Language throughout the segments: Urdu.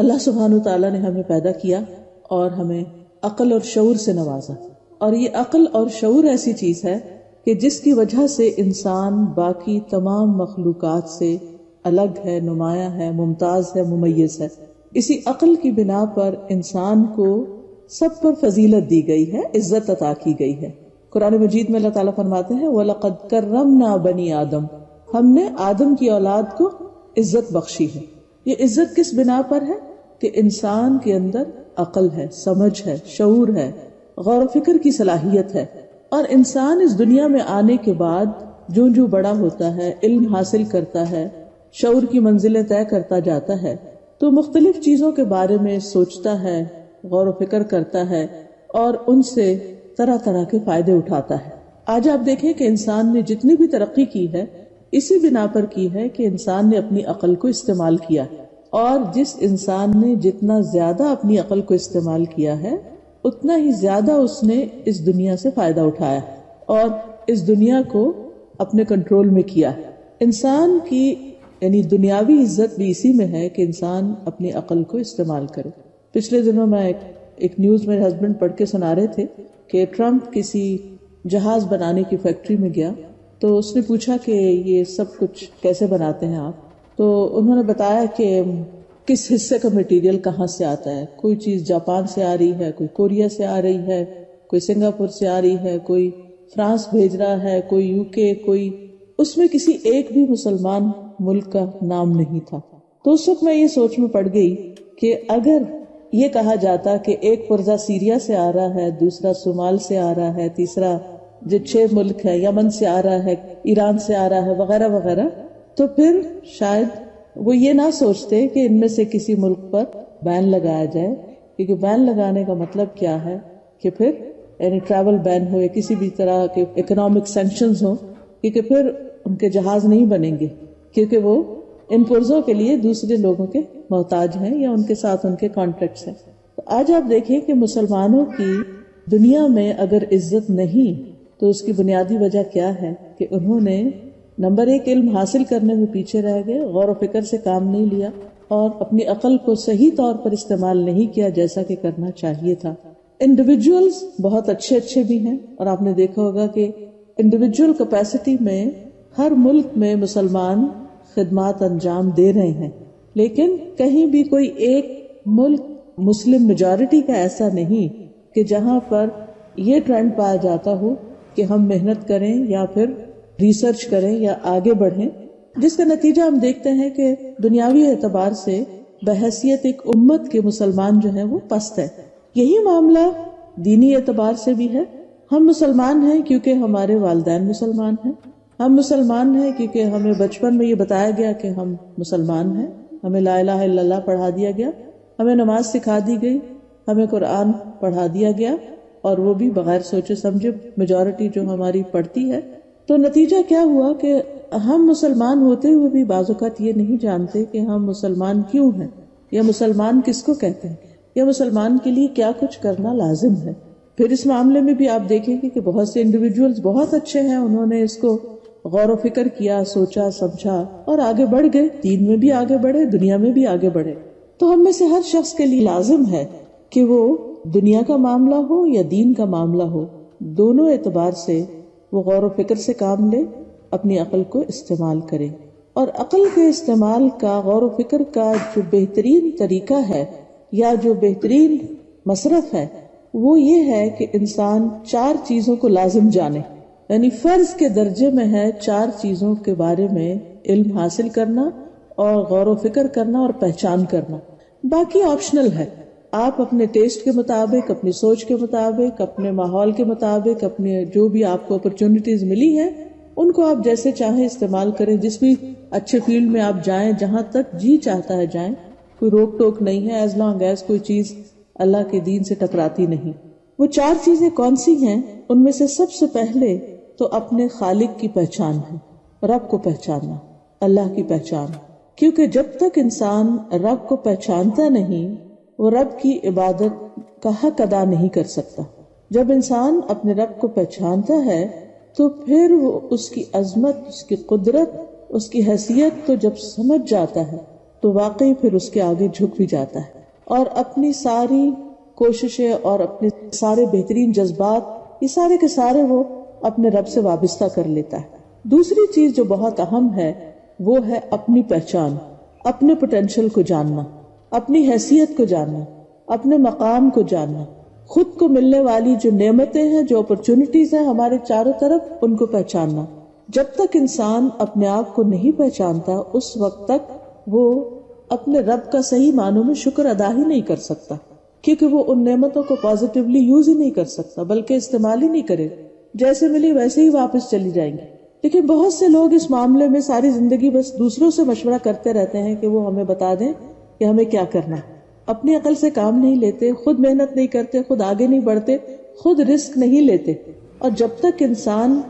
اللہ سبحانہ وتعالیٰ نے ہمیں پیدا کیا اور ہمیں عقل اور شعور سے نوازا، اور یہ عقل اور شعور ایسی چیز ہے کہ جس کی وجہ سے انسان باقی تمام مخلوقات سے الگ ہے، نمایاں ہے، ممتاز ہے، ممیز ہے۔ اسی عقل کی بنا پر انسان کو سب پر فضیلت دی گئی ہے، عزت عطا کی گئی ہے۔ قرآن مجید میں اللہ تعالیٰ فرماتے ہیں وَلَقَدْ كَرَّمْنَا بَنِي آدم، ہم نے آدم کی اولاد کو عزت بخشی ہے۔ یہ عزت کس بنا پر ہے؟ کہ انسان کے اندر عقل ہے، سمجھ ہے، شعور ہے، غور و فکر کی صلاحیت ہے، اور انسان اس دنیا میں آنے کے بعد جو جو بڑا ہوتا ہے، علم حاصل کرتا ہے، شعور کی منزلیں طے کرتا جاتا ہے، تو مختلف چیزوں کے بارے میں سوچتا ہے، غور و فکر کرتا ہے، اور ان سے طرح طرح کے فائدے اٹھاتا ہے۔ آج آپ دیکھیں کہ انسان نے جتنی بھی ترقی کی ہے اسی بنا پر کی ہے کہ انسان نے اپنی عقل کو استعمال کیا، اور جس انسان نے جتنا زیادہ اپنی عقل کو استعمال کیا ہے اتنا ہی زیادہ اس نے اس دنیا سے فائدہ اٹھایا اور اس دنیا کو اپنے کنٹرول میں کیا۔ انسان کی یعنی دنیاوی عزت بھی اسی میں ہے کہ انسان اپنی عقل کو استعمال کرے۔ پچھلے دنوں میں ایک نیوز میرے ہسبینڈ پڑھ کے سنا رہے تھے کہ ٹرمپ کسی جہاز بنانے کی فیکٹری میں گیا، تو اس نے پوچھا کہ یہ سب کچھ کیسے بناتے ہیں آپ؟ تو انہوں نے بتایا کہ کس حصے کا مٹیریل کہاں سے آتا ہے، کوئی چیز جاپان سے آ رہی ہے، کوئی کوریا سے آ رہی ہے، کوئی سنگاپور سے آ رہی ہے، کوئی فرانس بھیج رہا ہے، کوئی UK، کوئی، اس میں کسی ایک بھی مسلمان ملک کا نام نہیں تھا۔ تو اس وقت میں یہ سوچ میں پڑ گئی کہ اگر یہ کہا جاتا کہ ایک پرزہ سیریا سے آ رہا ہے، دوسرا صومال سے آ رہا ہے، تیسرا جو 6 ملک ہے، یمن سے آ رہا ہے، ایران سے آ رہا ہے، وغیرہ وغیرہ، تو پھر شاید وہ یہ نہ سوچتے کہ ان میں سے کسی ملک پر بین لگایا جائے، کیونکہ بین لگانے کا مطلب کیا ہے کہ پھر یعنی ٹریول بین ہو یا کسی بھی طرح کے اکنامک سینکشنز ہو، کیونکہ پھر ان کے جہاز نہیں بنیں گے، کیونکہ وہ ان پرزوں کے لیے دوسرے لوگوں کے محتاج ہیں یا ان کے ساتھ ان کے کانٹریکٹس ہیں۔ تو آج آپ دیکھیں کہ مسلمانوں کی دنیا میں اگر عزت نہیں تو اس کی بنیادی وجہ کیا ہے کہ انہوں نے نمبر 1 علم حاصل کرنے میں پیچھے رہ گئے، غور و فکر سے کام نہیں لیا، اور اپنی عقل کو صحیح طور پر استعمال نہیں کیا جیسا کہ کرنا چاہیے تھا۔ انڈیویجولز بہت اچھے بھی ہیں، اور آپ نے دیکھا ہوگا کہ انڈیویجول کیپیسٹی میں ہر ملک میں مسلمان خدمات انجام دے رہے ہیں، لیکن کہیں بھی کوئی ایک ملک مسلم میجورٹی کا ایسا نہیں کہ جہاں پر یہ ٹرینڈ پایا جاتا ہو کہ ہم محنت کریں یا پھر ریسرچ کریں یا آگے بڑھیں، جس کا نتیجہ ہم دیکھتے ہیں کہ دنیاوی اعتبار سے بحیثیت ایک امت کے مسلمان جو ہیں وہ پست ہے۔ یہی معاملہ دینی اعتبار سے بھی ہے۔ ہم مسلمان ہیں کیونکہ ہمارے والدین مسلمان ہیں، ہم مسلمان ہیں کیونکہ ہمیں بچپن میں یہ بتایا گیا کہ ہم مسلمان ہیں، ہمیں لا الہ الا اللہ پڑھا دیا گیا، ہمیں نماز سکھا دی گئی، ہمیں قرآن پڑھا دیا گیا، اور وہ بھی بغیر سوچے سمجھے میجورٹی جو ہماری پڑھتی ہے۔ تو نتیجہ کیا ہوا کہ ہم مسلمان ہوتے ہوئے بھی بعض اوقات یہ نہیں جانتے کہ ہم مسلمان کیوں ہیں، یا مسلمان کس کو کہتے ہیں، یا مسلمان کے لیے کیا کچھ کرنا لازم ہے۔ پھر اس معاملے میں بھی آپ دیکھیں گے کہ بہت سے انڈیویجولز بہت اچھے ہیں، انہوں نے اس کو غور و فکر کیا، سوچا سمجھا اور آگے بڑھ گئے، دین میں بھی آگے بڑھے، دنیا میں بھی آگے بڑھے۔ تو ہم میں سے ہر شخص کے لیے لازم ہے کہ وہ دنیا کا معاملہ ہو یا دین کا معاملہ ہو، دونوں اعتبار سے وہ غور و فکر سے کام لے، اپنی عقل کو استعمال کرے۔ اور عقل کے استعمال کا، غور و فکر کا جو بہترین طریقہ ہے یا جو بہترین مصرف ہے وہ یہ ہے کہ انسان 4 چیزوں کو لازم جانے، یعنی فرض کے درجے میں ہے 4 چیزوں کے بارے میں علم حاصل کرنا اور غور و فکر کرنا اور پہچان کرنا، باقی آپشنل ہے۔ آپ اپنے ٹیسٹ کے مطابق، اپنی سوچ کے مطابق، اپنے ماحول کے مطابق، اپنے جو بھی آپ کو اپرچونٹیز ملی ہیں ان کو آپ جیسے چاہیں استعمال کریں، جس بھی اچھے فیلڈ میں آپ جائیں، جہاں تک جی چاہتا ہے جائیں، کوئی روک ٹوک نہیں ہے، ایز لانگ ایز کوئی چیز اللہ کے دین سے ٹکراتی نہیں۔ وہ 4 چیزیں کون سی ہیں؟ ان میں سے سب سے پہلے تو اپنے خالق کی پہچان ہے، رب کو پہچاننا، اللہ کی پہچان، کیونکہ جب تک انسان رب کو پہچانتا نہیں وہ رب کی عبادت کا حق ادا نہیں کر سکتا۔ جب انسان اپنے رب کو پہچانتا ہے تو پھر وہ اس کی عظمت، اس کی قدرت، اس کی حیثیت تو جب سمجھ جاتا ہے تو واقعی پھر اس کے آگے جھک بھی جاتا ہے اور اپنی ساری کوششیں اور اپنے سارے بہترین جذبات یہ سارے کے سارے وہ اپنے رب سے وابستہ کر لیتا ہے. دوسری چیز جو بہت اہم ہے وہ ہے اپنی پہچان، اپنے پوٹینشل کو جاننا، اپنی حیثیت کو جاننا، اپنے مقام کو جاننا، خود کو ملنے والی جو نعمتیں ہیں، جو اپرچونٹیز ہیں ہمارے چاروں طرف، ان کو پہچاننا. جب تک انسان اپنے آپ کو نہیں پہچانتا اس وقت تک وہ اپنے رب کا صحیح معنوں میں شکر ادا ہی نہیں کر سکتا، کیونکہ وہ ان نعمتوں کو پازیٹیولی یوز ہی نہیں کر سکتا بلکہ استعمال ہی نہیں کرے، جیسے ملی ویسے ہی واپس چلی جائیں گے. لیکن بہت سے لوگ اس معاملے میں ساری زندگی بس دوسروں سے مشورہ کرتے رہتے ہیں کہ وہ ہمیں بتا دیں کہ ہمیں کیا کرنا ہے. اپنی عقل سے کام نہیں لیتے، خود محنت نہیں کرتے، خود آگے نہیں بڑھتے، خود رسک نہیں لیتے. اور جب تک انسان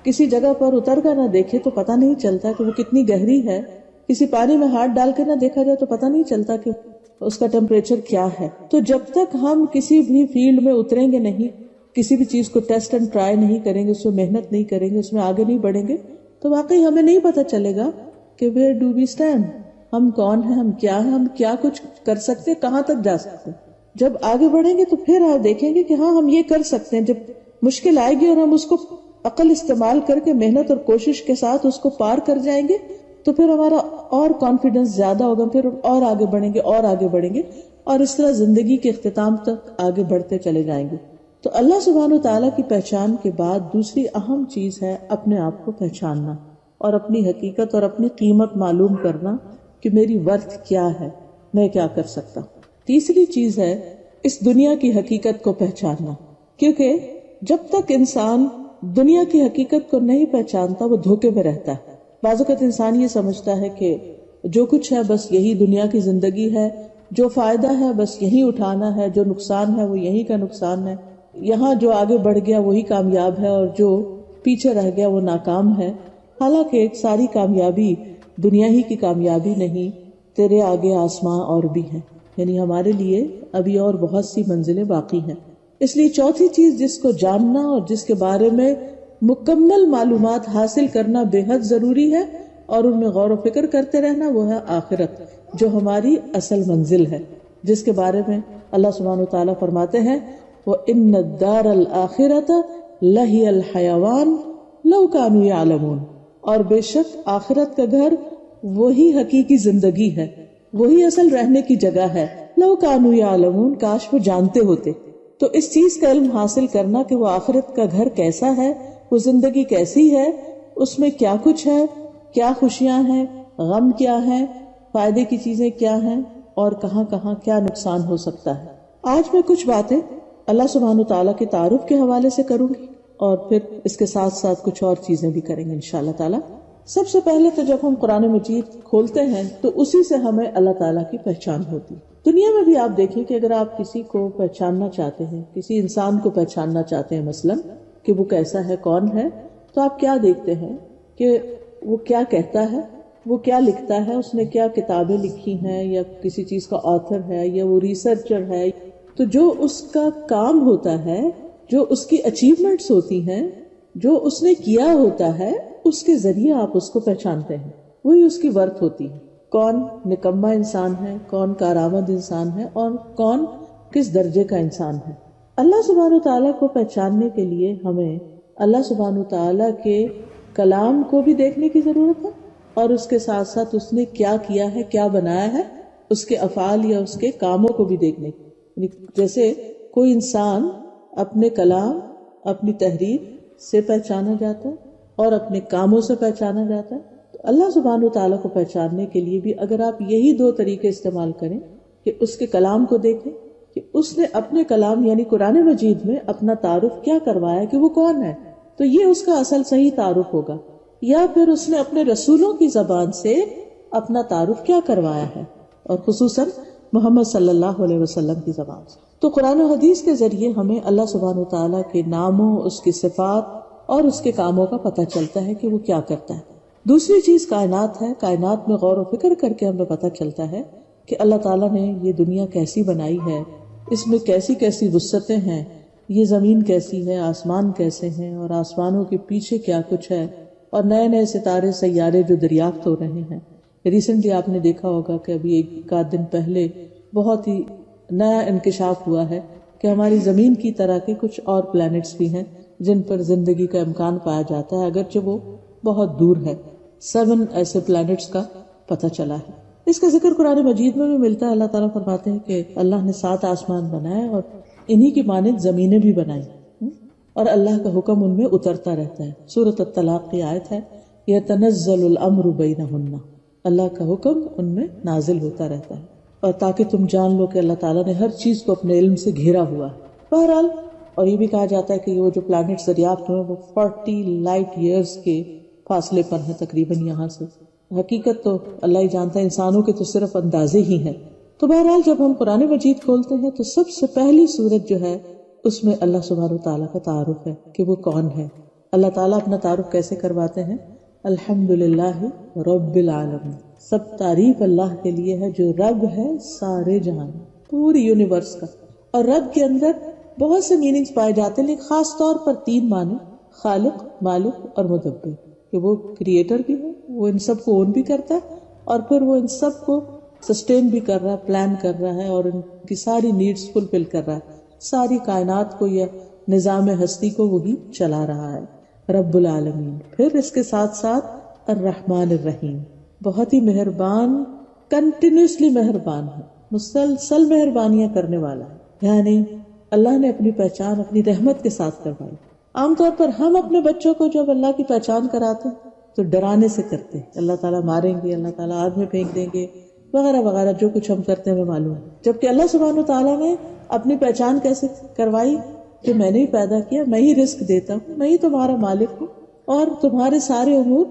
کسی جگہ پر اتر کر نہ دیکھے تو پتہ نہیں چلتا کہ وہ کتنی گہری ہے. کسی پانی میں ہاتھ ڈال کے نہ دیکھا جائے تو پتہ نہیں چلتا کہ اس کا ٹیمپریچر کیا ہے. تو جب تک ہم کسی بھی فیلڈ میں اتریں گے نہیں، کسی بھی چیز کو ٹیسٹ اینڈ ٹرائی نہیں کریں گے، اس میں محنت نہیں کریں گے، اس میں آگے نہیں بڑھیں گے، تو واقعی ہمیں نہیں پتہ چلے گا کہ ویئر ڈو وی اسٹینڈ، ہم کون ہیں، ہم کیا ہیں، ہم کیا کچھ کر سکتے، کہاں تک جا سکتے. جب آگے بڑھیں گے تو پھر آپ دیکھیں گے کہ ہاں ہم یہ کر سکتے ہیں. جب مشکل آئے گی اور ہم اس کو عقل استعمال کر کے محنت اور کوشش کے ساتھ اس کو پار کر جائیں گے تو پھر ہمارا اور کانفیڈنس زیادہ ہوگا، پھر اور آگے بڑھیں گے اور آگے بڑھیں گے، اور اس طرح زندگی کے اختتام تک آگے بڑھتے چلے جائیں گے. تو اللہ سبحانہ و تعالیٰ کی پہچان کے بعد دوسری اہم چیز ہے اپنے آپ کو پہچاننا اور اپنی حقیقت اور اپنی قیمت معلوم کرنا کہ میری ورتھ کیا ہے، میں کیا کر سکتا ہوں. تیسری چیز ہے اس دنیا کی حقیقت کو پہچاننا، کیونکہ جب تک انسان دنیا کی حقیقت کو نہیں پہچانتا وہ دھوکے میں رہتا ہے. بعض اوقات انسان یہ سمجھتا ہے کہ جو کچھ ہے بس یہی دنیا کی زندگی ہے، جو فائدہ ہے بس یہی اٹھانا ہے، جو نقصان ہے وہ یہی کا نقصان ہے، یہاں جو آگے بڑھ گیا وہی کامیاب ہے اور جو پیچھے رہ گیا وہ ناکام ہے. حالانکہ ساری کامیابی دنیا ہی کی کامیابی نہیں، تیرے آگے آسماں اور بھی ہیں، یعنی ہمارے لیے ابھی اور بہت سی منزلیں باقی ہیں. اس لیے چوتھی چیز جس کو جاننا اور جس کے بارے میں مکمل معلومات حاصل کرنا بے حد ضروری ہے اور ان میں غور و فکر کرتے رہنا، وہ ہے آخرت، جو ہماری اصل منزل ہے، جس کے بارے میں اللہ سبحانہ و تعالیٰ فرماتے ہیں وَإِنَّ الدَّارَ الْآخِرَةَ لَهِيَ الْحَيَوَانُ لَوْ كَانُوا يَعْلَمُونَ، اور بے شک آخرت کا گھر وہی حقیقی زندگی ہے، وہی اصل رہنے کی جگہ ہے. لَوْ كَانُوا يَعْلَمُونَ، کاش وہ جانتے ہوتے. تو اس چیز کا علم حاصل کرنا کہ وہ آخرت کا گھر کیسا ہے، وہ زندگی کیسی ہے، اس میں کیا کچھ ہے، کیا خوشیاں ہیں، غم کیا ہے، فائدے کی چیزیں کیا ہیں اور کہاں کہاں کیا نقصان ہو سکتا ہے. آج میں کچھ باتیں اللہ سبحانہ تعالیٰ کے تعارف کے حوالے سے کروں گی اور پھر اس کے ساتھ ساتھ کچھ اور چیزیں بھی کریں گے انشاءاللہ تعالیٰ. سب سے پہلے تو جب ہم قرآن مجید کھولتے ہیں تو اسی سے ہمیں اللہ تعالیٰ کی پہچان ہوتی. دنیا میں بھی آپ دیکھیں کہ اگر آپ کسی کو پہچاننا چاہتے ہیں، کسی انسان کو پہچاننا چاہتے ہیں مثلاً کہ وہ کیسا ہے، کون ہے، تو آپ کیا دیکھتے ہیں کہ وہ کیا کہتا ہے، وہ کیا لکھتا ہے، اس نے کیا کتابیں لکھی ہیں، یا کسی چیز کا آتھر ہے، یا وہ ریسرچر ہے. تو جو اس کا کام ہوتا ہے، جو اس کی اچیومنٹس ہوتی ہیں، جو اس نے کیا ہوتا ہے، اس کے ذریعے آپ اس کو پہچانتے ہیں، وہی اس کی ورتھ ہوتی ہے. کون نکما انسان ہے، کون کارآمد انسان ہے، اور کون کس درجے کا انسان ہے. اللہ سبحانہ تعالیٰ کو پہچاننے کے لیے ہمیں اللہ سبحانہ تعالیٰ کے کلام کو بھی دیکھنے کی ضرورت ہے، اور اس کے ساتھ ساتھ اس نے کیا کیا ہے، کیا بنایا ہے، اس کے افعال یا اس کے کاموں کو بھی دیکھنے کی. جیسے کوئی انسان اپنے کلام، اپنی تحریر سے پہچانا جاتا ہے اور اپنے کاموں سے پہچانا جاتا ہے. تو اللہ سبحانہ تعالیٰ کو پہچاننے کے لیے بھی اگر آپ یہی دو طریقے استعمال کریں کہ اس کے کلام کو دیکھیں کہ اس نے اپنے کلام یعنی قرآن مجید میں اپنا تعارف کیا کروایا کہ وہ کون ہے، تو یہ اس کا اصل صحیح تعارف ہوگا. یا پھر اس نے اپنے رسولوں کی زبان سے اپنا تعارف کیا کروایا ہے، اور خصوصاً محمد صلی اللہ علیہ وسلم کی زبان سے. تو قرآن و حدیث کے ذریعے ہمیں اللہ سبحانہ تعالیٰ کے ناموں، اس کی صفات اور اس کے کاموں کا پتہ چلتا ہے کہ وہ کیا کرتا ہے. دوسری چیز کائنات ہے. کائنات میں غور و فکر کر کے ہمیں پتہ چلتا ہے کہ اللہ تعالیٰ نے یہ دنیا کیسی بنائی ہے، اس میں کیسی کیسی وسعتیں ہیں، یہ زمین کیسی ہے، آسمان کیسے ہیں، اور آسمانوں کے پیچھے کیا کچھ ہے، اور نئے نئے ستارے سیارے جو دریافت ہو رہے ہیں. ریسنٹلی آپ نے دیکھا ہوگا کہ ابھی ایک آدھ دن پہلے بہت ہی نیا انکشاف ہوا ہے کہ ہماری زمین کی طرح کے کچھ اور پلانٹس بھی ہیں جن پر زندگی کا امکان پایا جاتا ہے، اگرچہ وہ بہت دور ہے۔ 7 ایسے پلانٹس کا پتہ چلا ہے۔ اس کا ذکر قرآن مجید میں بھی ملتا ہے۔ اللہ تعالیٰ فرماتے ہیں کہ اللہ نے 7 آسمان بنائے اور انہی کی مانند زمینیں بھی بنائی، اور اللہ کا حکم ان میں اترتا رہتا ہے۔ سورۃ الطلاق کی آیت ہے، یتنزل الامر بینہن، اللہ کا حکم ان میں نازل ہوتا رہتا ہے، اور تاکہ تم جان لو کہ اللہ تعالیٰ نے ہر چیز کو اپنے علم سے گھیرا ہوا ہے۔ بہرحال، اور یہ بھی کہا جاتا ہے کہ وہ جو پلانٹس دریافت ہوئے وہ 40 لائٹ ایئرز کے فاصلے پر ہیں تقریباً یہاں سے۔ حقیقت تو اللہ ہی جانتا ہے، انسانوں کے تو صرف اندازے ہی ہیں۔ تو بہرحال جب ہم قرآن مجید کھولتے ہیں تو سب سے پہلی سورت جو ہے اس میں اللہ سبحانہ وتعالیٰ کا تعارف ہے کہ وہ کون ہے۔ اللہ تعالیٰ اپنا تعارف کیسے کرواتے ہیں؟ الحمدللہ رب العالمین، سب تعریف اللہ کے لیے ہے جو رب ہے سارے جہان، پوری یونیورس کا۔ اور رب کے اندر بہت سے میننگز پائے جاتے ہیں، لیکن خاص طور پر 3 معنی، خالق، مالک اور مدبر، کہ وہ کریٹر بھی ہے، وہ ان سب کو اون بھی کرتا ہے، اور پھر وہ ان سب کو سسٹین بھی کر رہا ہے، پلان کر رہا ہے، اور ان کی ساری نیڈز فلفل کر رہا ہے، ساری کائنات کو یا نظام ہستی کو وہی چلا رہا ہے، رب العالمین۔ پھر اس کے ساتھ ساتھ الرحمن الرحیم، بہت ہی مہربان، کنٹینیوسلی مہربان ہے، مسلسل مہربانیاں کرنے والا ہے۔ یعنی اللہ نے اپنی پہچان اپنی رحمت کے ساتھ کروائی۔ عام طور پر ہم اپنے بچوں کو جب اللہ کی پہچان کراتے ہیں تو ڈرانے سے کرتے ہیں، اللہ تعالیٰ ماریں گے، اللہ تعالیٰ آگ میں پھینک دیں گے، وغیرہ وغیرہ، جو کچھ ہم کرتے ہیں ہمیں معلوم ہے۔ جبکہ اللہ سبحانہ وتعالیٰ نے اپنی پہچان کیسے کروائی کہ میں نے ہی پیدا کیا، میں ہی رزق دیتا ہوں، میں ہی تمہارا مالک ہوں، اور تمہارے سارے امور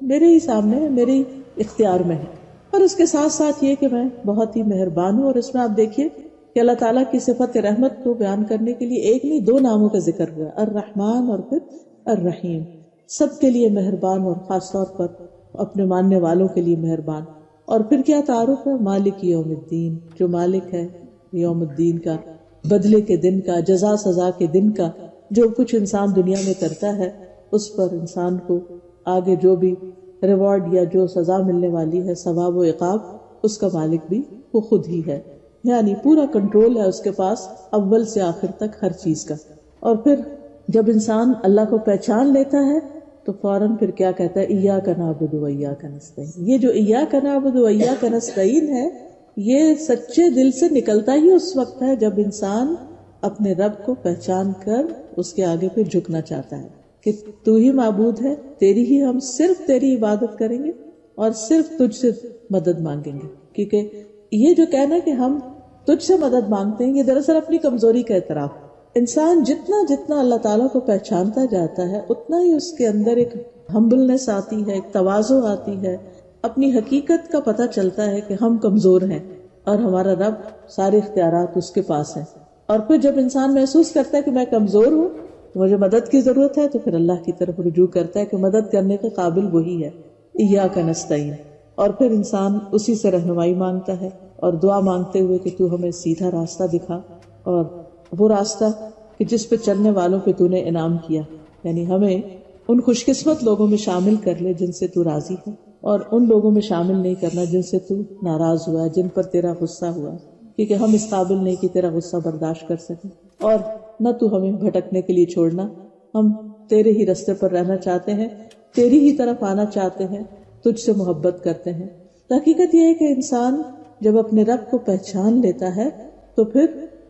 میرے ہی سامنے ہیں، میرے ہی اختیار میں ہے۔ اور اس کے ساتھ ساتھ یہ کہ میں بہت ہی مہربان ہوں۔ اور اس میں آپ دیکھیے کہ اللہ تعالیٰ کی صفت رحمت کو بیان کرنے کے لیے ایک نہیں 2 ناموں کا ذکر ہوا، الرحمن اور پھر الرحیم، سب کے لیے مہربان، اور خاص طور پر اپنے ماننے والوں کے لیے مہربان۔ اور پھر کیا تعارف ہے؟ مالک یوم الدین، جو مالک ہے یوم الدین کا، بدلے کے دن کا، جزا سزا کے دن کا۔ جو کچھ انسان دنیا میں کرتا ہے اس پر انسان کو آگے جو بھی ریوارڈ یا جو سزا ملنے والی ہے، ثواب و عقاب، اس کا مالک بھی وہ خود ہی ہے۔ یعنی پورا کنٹرول ہے اس کے پاس اول سے آخر تک ہر چیز کا۔ اور پھر جب انسان اللہ کو پہچان لیتا ہے تو فوراً پھر کیا کہتا ہے؟ ایاک نعبد و ایاک نستعین۔ یہ جو ایاک نعبد و ایاک نستعین ہے، یہ سچے دل سے نکلتا ہی اس وقت ہے جب انسان اپنے رب کو پہچان کر اس کے آگے پہ جھکنا چاہتا ہے کہ تو ہی معبود ہے، تیری ہی ہم صرف تیری عبادت کریں گے اور صرف تجھ سے مدد مانگیں گے۔ کیونکہ یہ جو کہنا کہ ہم تجھ سے مدد مانگتے ہیں، یہ دراصل اپنی کمزوری کا اعتراف۔ انسان جتنا اللہ تعالیٰ کو پہچانتا جاتا ہے اتنا ہی اس کے اندر ایک ہمبلنس آتی ہے، ایک تواضع آتی ہے، اپنی حقیقت کا پتہ چلتا ہے کہ ہم کمزور ہیں اور ہمارا رب سارے اختیارات اس کے پاس ہیں۔ اور پھر جب انسان محسوس کرتا ہے کہ میں کمزور ہوں، مجھے مدد کی ضرورت ہے، تو پھر اللہ کی طرف رجوع کرتا ہے کہ مدد کرنے کے قابل وہی ہے، ایاک نستعین۔ اور پھر انسان اسی سے رہنمائی مانگتا ہے اور دعا مانگتے ہوئے کہ تو ہمیں سیدھا راستہ دکھا، اور وہ راستہ کہ جس پہ چلنے والوں پہ تو نے انعام کیا، یعنی ہمیں ان خوش قسمت لوگوں میں شامل کر لے جن سے تو راضی ہے، اور ان لوگوں میں شامل نہیں کرنا جن سے تو ناراض ہوا ہے، جن پر تیرا غصہ ہوا، کیونکہ ہم اس قابل نہیں کہ تیرا غصہ برداشت کر سکیں، اور نہ تو ہمیں بھٹکنے کے لیے چھوڑنا۔ ہم تیرے ہی راستے پر رہنا چاہتے ہیں، تیری ہی طرف آنا چاہتے ہیں، تجھ سے محبت کرتے ہیں۔ حقیقت یہ ہے کہ انسان جب اپنے رب کو پہچان لیتا ہے تو پھر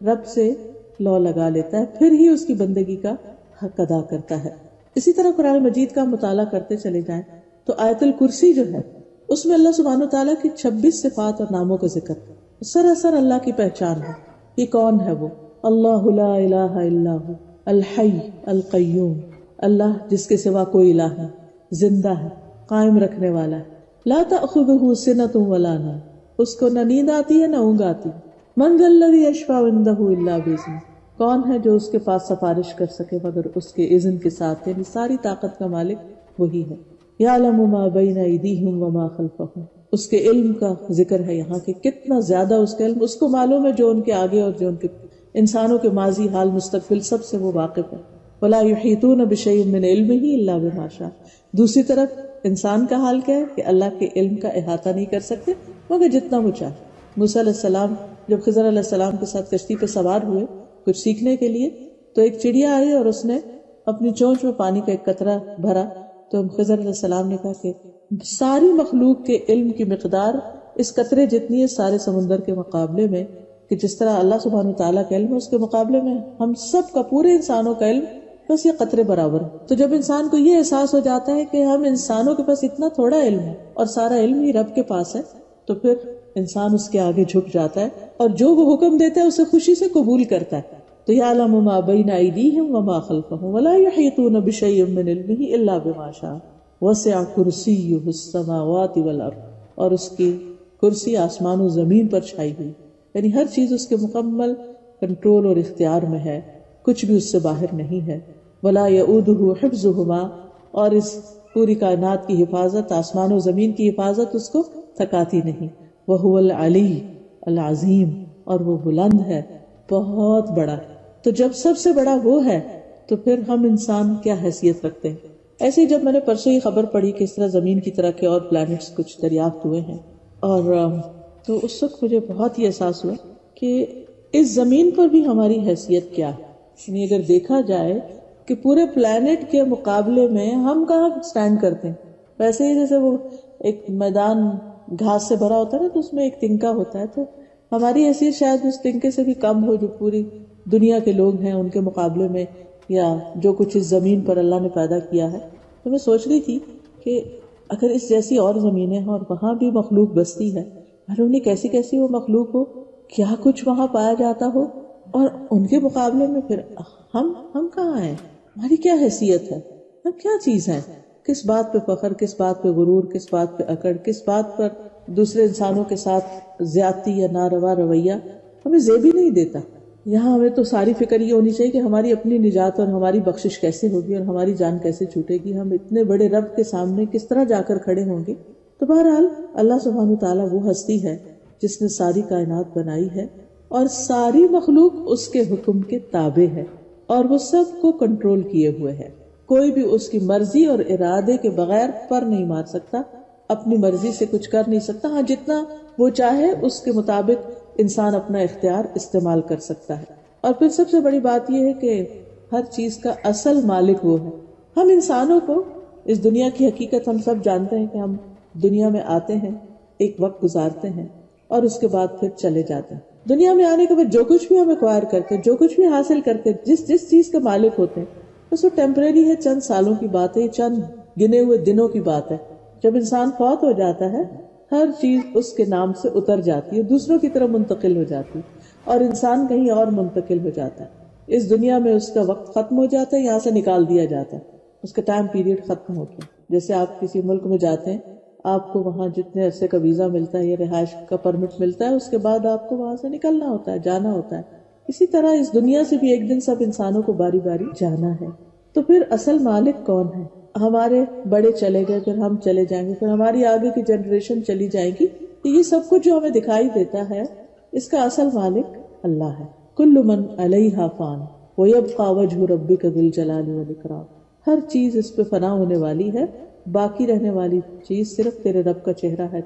رب سے لو لگا لیتا ہے، پھر ہی اس کی بندگی کا حق ادا کرتا ہے۔ اسی طرح قرآن مجید کا مطالعہ کرتے چلے جائیں تو آیت الکرسی جو ہے اس میں اللہ سبحانہ وتعالیٰ کی 26 صفات اور ناموں کا ذکر ہے، سراسر اللہ کی پہچان ہے۔ یہ کون ہے؟ وہ اللہ لا الہ الا ہو الحی القیوم، اللہ جس کے سوا کوئی الہ نہیں، زندہ ہے، قائم رکھنے والا ہے، لا تأخذہ سنۃ ولا نوم، اس کو نہ نیند آتی ہے نہ اونگ آتی۔ من ذا الذی یشفع عندہ الا بإذنہ، کون ہے جو اس کے پاس سفارش کر سکے مگر اس کے اذن کے ساتھ، یعنی ساری طاقت کا مالک وہی ہے۔ یعلم ما بین ایدیہم وما خلفہم، اس کے علم کا ذکر ہے یہاں کہ کتنا زیادہ اس کا علم، اس کو معلوم ہے جو ان کے آگے اور جو ان کے انسانوں کے ماضی حال مستقبل سب سے وہ واقف ہے۔ ولا یحیطون بشیء من علمہ الا بما شاء، دوسری طرف انسان کا حال کیا ہے کہ اللہ کے علم کا احاطہ نہیں کر سکتے مگر جتنا وہ چاہے. موسیٰ علیہ السلام جب خضر علیہ السلام کے ساتھ کشتی پہ سوار ہوئے کچھ سیکھنے کے لیے، تو ایک چڑیا آئی اور اس نے اپنی چونچ میں پانی کا ایک قطرہ بھرا. تو خضر علیہ السلام نے کہا کہ ساری مخلوق کے علم کی مقدار اس قطرے جتنی ہے سارے سمندر کے مقابلے میں، کہ جس طرح اللہ سبحانہ وتعالیٰ کا علم ہے اس کے مقابلے میں ہم سب کا، پورے انسانوں کا علم بس یہ قطرے برابر ہے. تو جب انسان کو یہ احساس ہو جاتا ہے کہ ہم انسانوں کے پاس اتنا تھوڑا علم ہے اور سارا علم ہی رب کے پاس ہے، تو پھر انسان اس کے آگے جھک جاتا ہے اور جو وہ حکم دیتا ہے اسے خوشی سے قبول کرتا ہے. تو یعلم ما بین ایدیہم وما خلفہم ولا یحیطون بشیء من علمہ الا بما شاء وسع کرسیہ السماوات والارض، اور اس کی کرسی آسمان و زمین پر چھائی ہوئی، یعنی ہر چیز اس کے مکمل کنٹرول اور اختیار میں ہے، کچھ بھی اس سے باہر نہیں ہے. ولا یؤودہ حفظہما، اور اس پوری کائنات کی حفاظت، آسمان و زمین کی حفاظت اس کو تھکاتی نہیں. وہو العلی العظیم، اور وہ بلند ہے، بہت بڑا. تو جب سب سے بڑا وہ ہے تو پھر ہم انسان کیا حیثیت رکھتے ہیں. ایسے ہی جب میں نے پرسوں یہ خبر پڑھی کہ اس طرح زمین کی طرح کے اور پلانٹس کچھ دریافت ہوئے ہیں، اور تو اس وقت مجھے بہت ہی احساس ہوا کہ اس زمین پر بھی ہماری حیثیت کیا ہے. یعنی اگر دیکھا جائے کہ پورے پلانٹ کے مقابلے میں ہم کہاں سٹینڈ کرتے ہیں. ویسے ہی جیسے وہ ایک میدان گھاس سے بھرا ہوتا ہے نا، تو اس میں ایک تنکا ہوتا ہے، تو ہماری حیثیت شاید اس تنکے سے بھی کم ہو جو پوری دنیا کے لوگ ہیں ان کے مقابلے میں، یا جو کچھ اس زمین پر اللہ نے پیدا کیا ہے. تو میں سوچ رہی تھی کہ اگر اس جیسی اور زمینیں ہیں اور وہاں بھی مخلوق بستی ہے، معلوم نہیں کیسی کیسی وہ مخلوق ہو، کیا کچھ وہاں پایا جاتا ہو، اور ان کے مقابلے میں پھر ہم کہاں ہیں، ہماری کیا حیثیت ہے، ہم کیا چیز ہیں. کس بات پہ فخر، کس بات پہ غرور، کس بات پہ اکڑ، کس بات پر دوسرے انسانوں کے ساتھ زیادتی یا ناروا رویہ ہمیں زیب ہی نہیں دیتا. یہاں ہمیں تو ساری فکر یہ ہونی چاہیے کہ ہماری اپنی نجات اور ہماری بخشش کیسے ہوگی اور ہماری جان کیسے چھوٹے گی، ہم اتنے بڑے رب کے سامنے کس طرح جا کر کھڑے ہوں گے. تو بہرحال اللہ سبحانہ تعالیٰ وہ ہستی ہے جس نے ساری کائنات بنائی ہے اور ساری مخلوق اس کے حکم کے تابع ہے، اور وہ سب کو کنٹرول کیے ہوئے ہے. کوئی بھی اس کی مرضی اور ارادے کے بغیر پر نہیں مار سکتا، اپنی مرضی سے کچھ کر نہیں سکتا. ہاں جتنا وہ چاہے اس کے مطابق انسان اپنا اختیار استعمال کر سکتا ہے. اور پھر سب سے بڑی بات یہ ہے کہ ہر چیز کا اصل مالک وہ ہے. ہم انسانوں کو اس دنیا کی حقیقت ہم سب جانتے ہیں کہ ہم دنیا میں آتے ہیں، ایک وقت گزارتے ہیں اور اس کے بعد پھر چلے جاتے ہیں. دنیا میں آنے کے بعد جو کچھ بھی ہم ایکوائر کرتے ہیں، جو کچھ بھی حاصل کرتے ہیں، جس چیز کے مالک ہوتے ہیں، بس وہ ٹیمپریری ہے، چند سالوں کی بات ہے، چند گنے ہوئے دنوں کی بات ہے. جب انسان فوت ہو جاتا ہے ہر چیز اس کے نام سے اتر جاتی ہے، دوسروں کی طرف منتقل ہو جاتی ہے اور انسان کہیں اور منتقل ہو جاتا ہے. اس دنیا میں اس کا وقت ختم ہو جاتا ہے، یہاں سے نکال دیا جاتا ہے، اس کا ٹائم پیریڈ ختم ہوتا ہے. جیسے آپ کسی ملک میں جاتے ہیں، آپ کو وہاں جتنے عرصے کا ویزا ملتا ہے یا رہائش کا پرمٹ ملتا ہے، اس کے بعد آپ کو وہاں سے نکلنا ہوتا ہے، جانا ہوتا ہے. اسی طرح اس دنیا سے بھی ایک دن سب انسانوں کو باری باری جانا ہے. تو پھر اصل مالک کون ہے؟ ہمارے بڑے چلے گئے، پھر ہم چلے جائیں گے، پھر ہماری آگے کی جنریشن چلی جائے گی. تو یہ سب کچھ جو ہمیں دکھائی دیتا ہے اس کا اصل مالک اللہ ہے. کل من علیہا فان ویبقى وجہ ربک ذو الجلال والاکرام. ہر چیز اس پہ فنا ہونے والی ہے، باقی رہنے والی چیز صرف تیرے رب کا چہرہ ہے،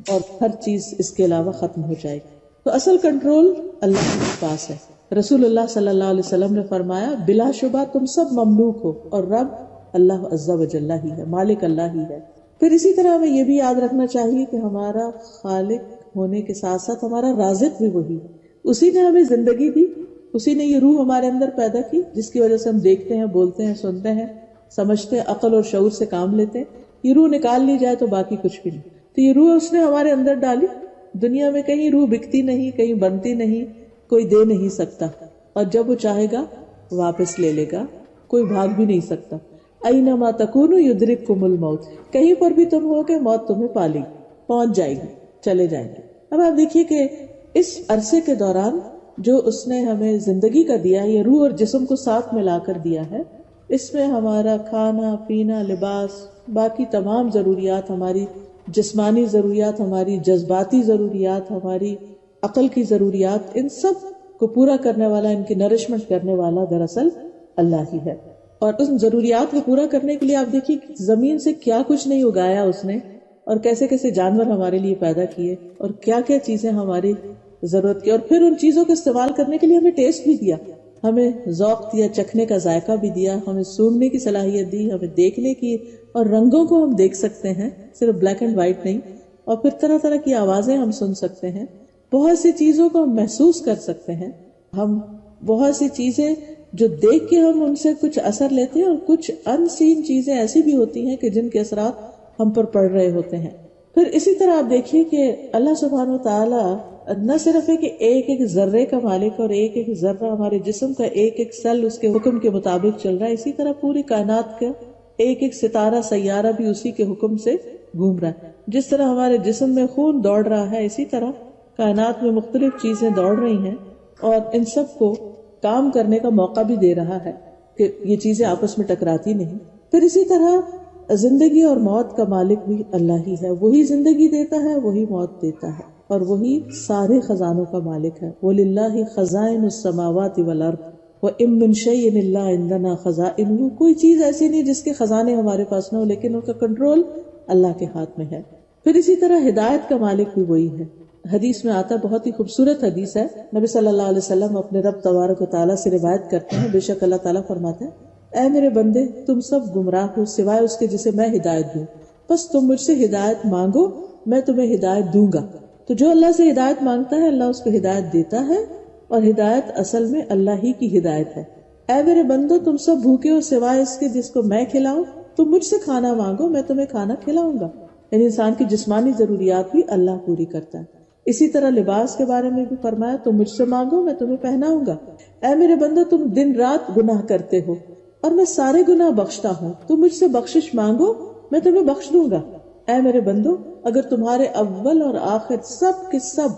اور ہر چیز اس کے علاوہ ختم ہو جائے گی. تو اصل کنٹرول اللہ کے پاس ہے. رسول اللہ صلی اللہ علیہ وسلم نے فرمایا بلا شبہ تم سب مملوک ہو اور رب اللہ عز و جل ہی ہے، مالک اللہ ہی ہے. پھر اسی طرح ہمیں یہ بھی یاد رکھنا چاہیے کہ ہمارا خالق ہونے کے ساتھ ساتھ ہمارا رازق بھی وہی ہے. اسی نے ہمیں زندگی دی، اسی نے یہ روح ہمارے اندر پیدا کی جس کی وجہ سے ہم دیکھتے ہیں، بولتے ہیں، سنتے ہیں، سمجھتے ہیں، عقل اور شعور سے کام لیتے ہیں. یہ روح نکال لی جائے تو باقی کچھ بھی نہیں. تو یہ روح اس نے ہمارے اندر ڈالی. دنیا میں کہیں روح بکتی نہیں، کہیں بنتی نہیں، کوئی دے نہیں سکتا، اور جب وہ چاہے گا واپس لے لے گا، کوئی بھاگ بھی نہیں سکتا. اینما تکونوا یدرککم الموت، کہیں پر بھی تم ہو کہ موت تمہیں پالے گی، پہنچ جائے گی، چلے جائیں گے. اب آپ دیکھیے کہ اس عرصے کے دوران جو اس نے ہمیں زندگی کا دیا، یہ روح اور جسم کو ساتھ ملا کر دیا ہے، اس میں ہمارا کھانا پینا، لباس، باقی تمام ضروریات، ہماری جسمانی ضروریات، ہماری جذباتی ضروریات، ہماری عقل کی ضروریات، ان سب کو پورا کرنے والا، ان کی نرشمنٹ کرنے والا دراصل اللہ ہی ہے. اور ان ضروریات کو پورا کرنے کے لیے آپ دیکھیے زمین سے کیا کچھ نہیں اگایا اس نے، اور کیسے کیسے جانور ہمارے لیے پیدا کیے، اور کیا کیا چیزیں ہماری ضرورت کی، اور پھر ان چیزوں کو استعمال کرنے کے لیے ہمیں ٹیسٹ بھی دیا، ہمیں ذوق دیا، چکھنے کا ذائقہ بھی دیا، ہمیں سونگنے کی صلاحیت دی، ہمیں دیکھنے کی، اور رنگوں کو ہم دیکھ سکتے ہیں، صرف بلیک اینڈ وائٹ نہیں، اور پھر طرح طرح کی آوازیں ہم سن سکتے ہیں، بہت سی چیزوں کو ہم محسوس کر سکتے ہیں، ہم بہت سی چیزیں جو دیکھ کے ہم ان سے کچھ اثر لیتے ہیں، اور کچھ ان سین چیزیں ایسی بھی ہوتی ہیں کہ جن کے اثرات ہم پر پڑ رہے ہوتے ہیں۔ پھر اسی طرح آپ دیکھیے کہ اللہ سبحانہ و تعالی نہ صرف ہے کہ ایک ایک ذرے کا مالک، اور ایک ایک ذرہ ہمارے جسم کا ایک ایک سیل اس کے حکم کے مطابق چل رہا ہے، اسی طرح پوری کائنات کا ایک ایک ستارہ سیارہ بھی اسی کے حکم سے گھوم رہا ہے۔ جس طرح ہمارے جسم میں خون دوڑ رہا ہے، اسی طرح کائنات میں مختلف چیزیں دوڑ رہی ہیں، اور ان سب کو کام کرنے کا موقع بھی دے رہا ہے کہ یہ چیزیں آپس میں ٹکراتی نہیں۔ پھر اسی طرح زندگی اور موت کا مالک بھی اللہ ہی ہے، وہی زندگی دیتا ہے، وہی موت دیتا ہے، اور وہی سارے خزانوں کا مالک ہے۔ وَلِلَّهِ خَزَائِنُ السَّمَاوَاتِ وَالْأَرْضِ وَإِن مِّن شَيْءٍ إِلَّا عِندَنَا خَزَائِنُهُ، کوئی چیز ایسی نہیں جس کے خزانے ہمارے پاس نہ ہو، لیکن ان کا کنٹرول اللہ کے ہاتھ میں ہے۔ پھر اسی طرح ہدایت کا مالک بھی وہی ہے۔ حدیث میں آتا، بہت ہی خوبصورت حدیث ہے، نبی صلی اللہ علیہ وسلم اپنے رب تبارک و تعالیٰ سے روایت کرتے ہیں، بے شک اللہ تعالیٰ فرماتے ہیں، اے میرے بندے، تم سب گمراہ ہو سوائے اس کے جسے میں ہدایت دوں، بس تم مجھ سے ہدایت مانگو، میں تمہیں ہدایت دوں گا۔ تو جو اللہ سے ہدایت مانگتا ہے، اللہ اس کو ہدایت دیتا ہے، اور ہدایت اصل میں اللہ ہی کی ہدایت ہے۔ اے میرے بندو، تم سب بھوکے ہو سوائے اس کے جس کو میں کھلاؤں، تم مجھ سے کھانا مانگو، میں تمہیں کھانا کھلاؤں گا۔ یعنی انسان کی جسمانی ضروریات بھی اللہ پوری کرتا ہے۔ اسی طرح لباس کے بارے میں بھی فرمایا، تم مجھ سے مانگو، میں تمہیں پہناؤں گا۔ اے میرے بندو، تم دن رات گناہ کرتے ہو، اور میں سارے گناہ بخشتا ہوں، تم مجھ سے بخشش مانگو، میں تمہیں بخش دوں گا۔ اے میرے بندو، اگر تمہارے اول اور آخر سب کے سب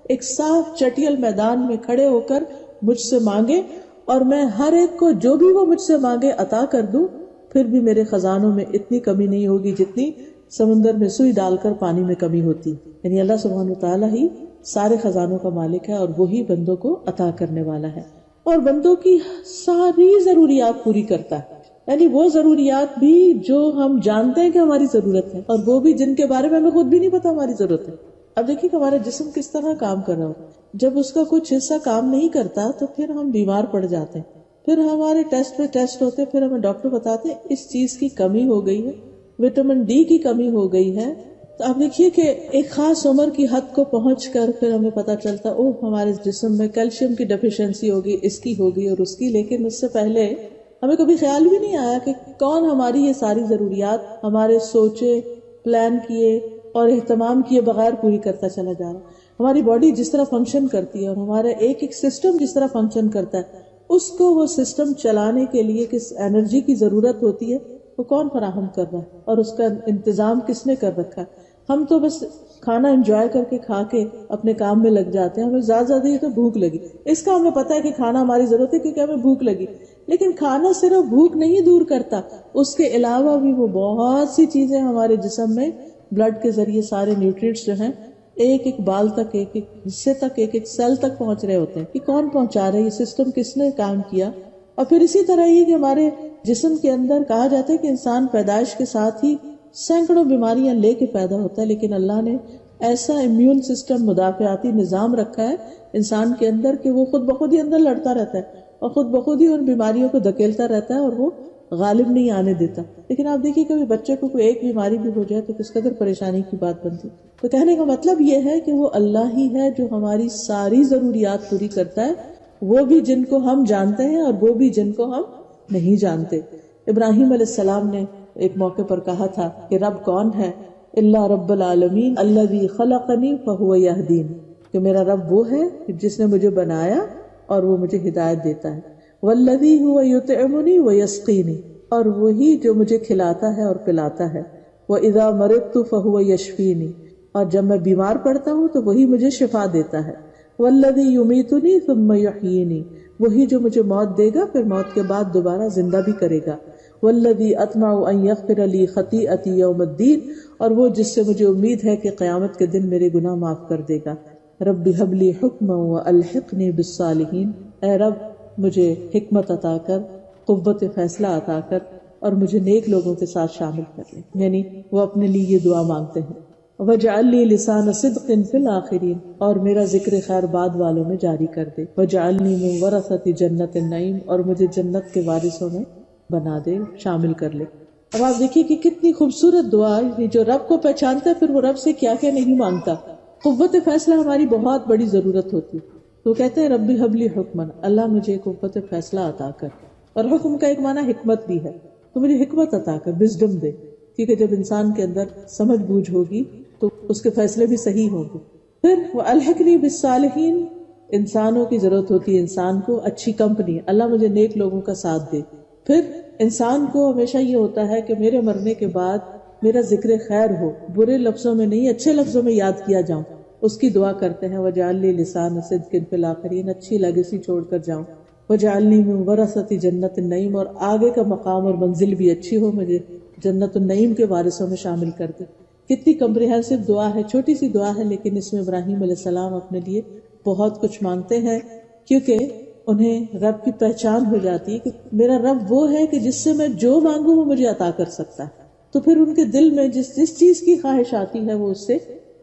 ایک صاف چٹیل میدان میں کھڑے ہو کر مجھ سے مانگے، اور میں ہر ایک کو جو بھی وہ مجھ سے مانگے عطا کر دوں، پھر بھی میرے خزانوں میں اتنی کمی نہیں ہوگی جتنی سمندر میں سوئی ڈال کر پانی میں کمی ہوتی۔ یعنی اللہ سبحانہ وتعالی ہی سارے خزانوں کا مالک ہے، اور وہی بندوں کو عطا کرنے والا ہے، اور بندوں کی ساری ضروریات پوری کرتا ہے۔ یعنی وہ ضروریات بھی جو ہم جانتے ہیں کہ ہماری ضرورت ہے، اور وہ بھی جن کے بارے میں ہمیں خود بھی نہیں پتا ہماری ضرورت ہے۔ اب دیکھیے کہ ہمارا جسم کس طرح کام کر رہا ہو، جب اس کا کچھ حصہ کام نہیں کرتا تو پھر ہم بیمار پڑ جاتے ہیں، پھر ہمارے ٹیسٹ پہ ٹیسٹ ہوتے ہیں، پھر ہمیں ڈاکٹر بتاتے ہیں اس چیز کی کمی ہو گئی ہے، وٹامن ڈی کی کمی ہو گئی ہے۔ تو آپ دیکھیے کہ ایک خاص عمر کی حد کو پہنچ کر پھر ہمیں پتا چلتا ہمارے جسم میں کیلشیم کی ڈیفیشنسی ہوگی، اس کی ہوگی اور اس کی، لیکن اس سے پہلے ہمیں کبھی خیال بھی نہیں آیا کہ کون ہماری یہ ساری ضروریات ہمارے سوچے، پلان کیے اور اہتمام کیے بغیر پوری کرتا چلا جا رہا ہے۔ ہماری باڈی جس طرح فنکشن کرتی ہے، اور ہمارا ایک ایک سسٹم جس طرح فنکشن کرتا ہے، اس کو وہ سسٹم چلانے کے لیے کس انرجی کی ضرورت ہوتی ہے، وہ کون فراہم کر رہا ہے، اور اس کا انتظام کس نے کر رکھا ہے۔ ہم تو بس کھانا انجوائے کر کے کھا کے اپنے کام میں لگ جاتے ہیں، ہمیں زیادہ یہ تو بھوک لگی، اس کا ہمیں پتا ہے کہ کھانا ہماری ضرورت ہے کیونکہ ہمیں بھوک لگی، لیکن کھانا صرف بھوک نہیں دور کرتا، اس کے علاوہ بھی وہ بہت سی چیزیں ہمارے جسم میں بلڈ کے ذریعے سارے نیوٹریٹس جو ہیں ایک ایک بال تک، ایک ایک حصے تک، ایک ایک سیل تک پہنچ رہے ہوتے ہیں کہ کون پہنچا رہا ہے، یہ سسٹم کس نے کام کیا۔ اور پھر اسی طرح یہ کہ ہمارے جسم کے اندر کہا جاتا ہے کہ انسان پیدائش کے ساتھ ہی سینکڑوں بیماریاں لے کے پیدا ہوتا ہے، لیکن اللہ نے ایسا امیون سسٹم، مدافعاتی نظام رکھا ہے انسان کے اندر کہ وہ خود بخود ہی اندر لڑتا رہتا ہے، اور خود بخود ہی ان بیماریوں کو دھکیلتا رہتا ہے، اور وہ غالب نہیں آنے دیتا۔ لیکن آپ دیکھیے کبھی بچے کو کوئی ایک بیماری بھی ہو جائے تو کس قدر پریشانی کی بات بنتی۔ تو کہنے کا مطلب یہ ہے کہ وہ اللہ ہی ہے جو ہماری ساری ضروریات پوری کرتا ہے، وہ بھی جن کو ہم جانتے ہیں اور وہ بھی جن کو ہم نہیں جانتے۔ ابراہیم علیہ السلام نے ایک موقع پر کہا تھا کہ رب کون ہے؟ اللہ رب العالمین الذی خلقنی فہو یہدین، کہ میرا رب وہ ہے جس نے مجھے بنایا اور وہ مجھے ہدایت دیتا ہے۔ والذی هو یطعمنی ویسقینی، اور وہی جو مجھے کھلاتا ہے اور پلاتا ہے۔ واذا مرضت فہو یشفینی، اور جب میں بیمار پڑتا ہوں تو وہی مجھے شفا دیتا ہے۔ والذی یمیتنی ثم یحیینی، وہی جو مجھے موت دے گا پھر موت کے بعد دوبارہ زندہ بھی کرے گا۔ والذی اطمع ان یغفر لی خطیئتی یوم الدین، اور وہ جس سے مجھے امید ہے کہ قیامت کے دن میرے گناہ معاف کر دے گا۔ رب ھب لی حکما والحقنی بالصالحین، اے رب مجھے حکمت عطا کر قوت فیصلہ عطا کر اور مجھے نیک لوگوں کے ساتھ شامل کر لے. یعنی وہ اپنے لیے یہ دعا مانگتے ہیں. وَاجْعَلْ لِي لِسَانَ صِدْقٍ فِي الْآخِرِينَ، اور میرا ذکر خیر بعد والوں میں جاری کر دے. وَاجْعَلْنِي مِن وَرَثَةِ جَنَّةِ النَّعِيمِ، اور مجھے جنت کے وارثوں میں بنا دے، شامل کر لے. اب آپ دیکھیے کہ کتنی خوبصورت دعا ہے. جو رب کو پہچانتا ہے پھر وہ رب سے کیا کیا نہیں مانگتا. قوت فیصلہ ہماری بہت بڑی ضرورت ہوتی. تو کہتے ہیں ربی حبلی حکمن، اللہ مجھے قوت فیصلہ عطا کر. اور حکم کا ایک معنی حکمت بھی ہے، تو مجھے حکمت عطا کر، وزڈم دے. کیونکہ جب انسان کے اندر سمجھ بوجھ ہوگی تو اس کے فیصلے بھی صحیح ہوں گے. پھر وَأَلْحِقْنِي بِالصَّالِحِينَ، انسانوں کی ضرورت ہوتی ہے انسان کو اچھی کمپنی، اللہ مجھے نیک لوگوں کا ساتھ دے. پھر انسان کو ہمیشہ یہ ہوتا ہے کہ میرے مرنے کے بعد میرا ذکر خیر ہو، برے لفظوں میں نہیں اچھے لفظوں میں یاد کیا جاؤں. اس کی دعا کرتے ہیں وَاجْعَلْ لِي لِسَانَ صِدْقٍ فِي الْآخِرِينَ، اچھی لیگیسی چھوڑ کر جاؤں. وَاجْعَلْنِي مِن وَرَثَةِ جَنَّةِ النَّعِيمِ، اور آگے کا مقام اور منزل بھی اچھی ہو، مجھے جنت النعیم کے وارثوں میں شامل کر دے. کتنی کمپریہنسو دعا ہے، چھوٹی سی دعا ہے، لیکن اس میں ابراہیم علیہ السلام اپنے لیے بہت کچھ مانگتے ہیں، کیونکہ انہیں رب کی پہچان ہو جاتی ہے کہ میرا رب وہ ہے کہ جس سے میں جو مانگوں وہ مجھے عطا کر سکتا ہے. تو پھر ان کے دل میں جس چیز کی خواہش آتی ہے وہ اس سے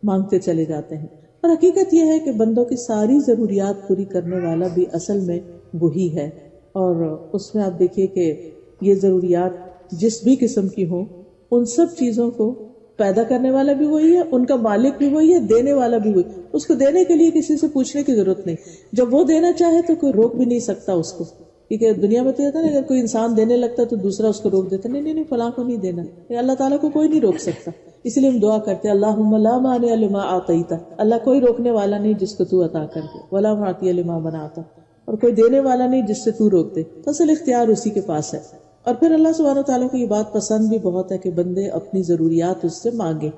مانگتے چلے جاتے ہیں. اور حقیقت یہ ہے کہ بندوں کی ساری ضروریات پوری کرنے والا بھی اصل میں وہی ہے. اور اس میں آپ دیکھیے کہ یہ ضروریات جس بھی قسم کی ہوں، ان سب چیزوں کو پیدا کرنے والا بھی وہی ہے، ان کا مالک بھی وہی ہے، دینے والا بھی وہی. اس کو دینے کے لیے کسی سے پوچھنے کی ضرورت نہیں. جب وہ دینا چاہے تو کوئی روک بھی نہیں سکتا اس کو. کیونکہ دنیا میں تو یہ تھا نا، اگر کوئی انسان دینے لگتا تو دوسرا اس کو روک دیتا، نہیں فلاں کو نہیں دینا. اللہ تعالیٰ کو کوئی نہیں روک سکتا. اس لیے ہم دعا کرتے ہیں اللہم لا مانع لما اعطیت، اللہ کوئی روکنے والا نہیں جس کو تو عطا کر دے، ولا معطی لما منعت، اور کوئی دینے والا نہیں جس سے تو روک دے. اصل اختیار اسی کے پاس ہے. اور پھر اللہ سبحانہ وتعالیٰ کو یہ بات پسند بھی بہت ہے کہ بندے اپنی ضروریات اس سے مانگے.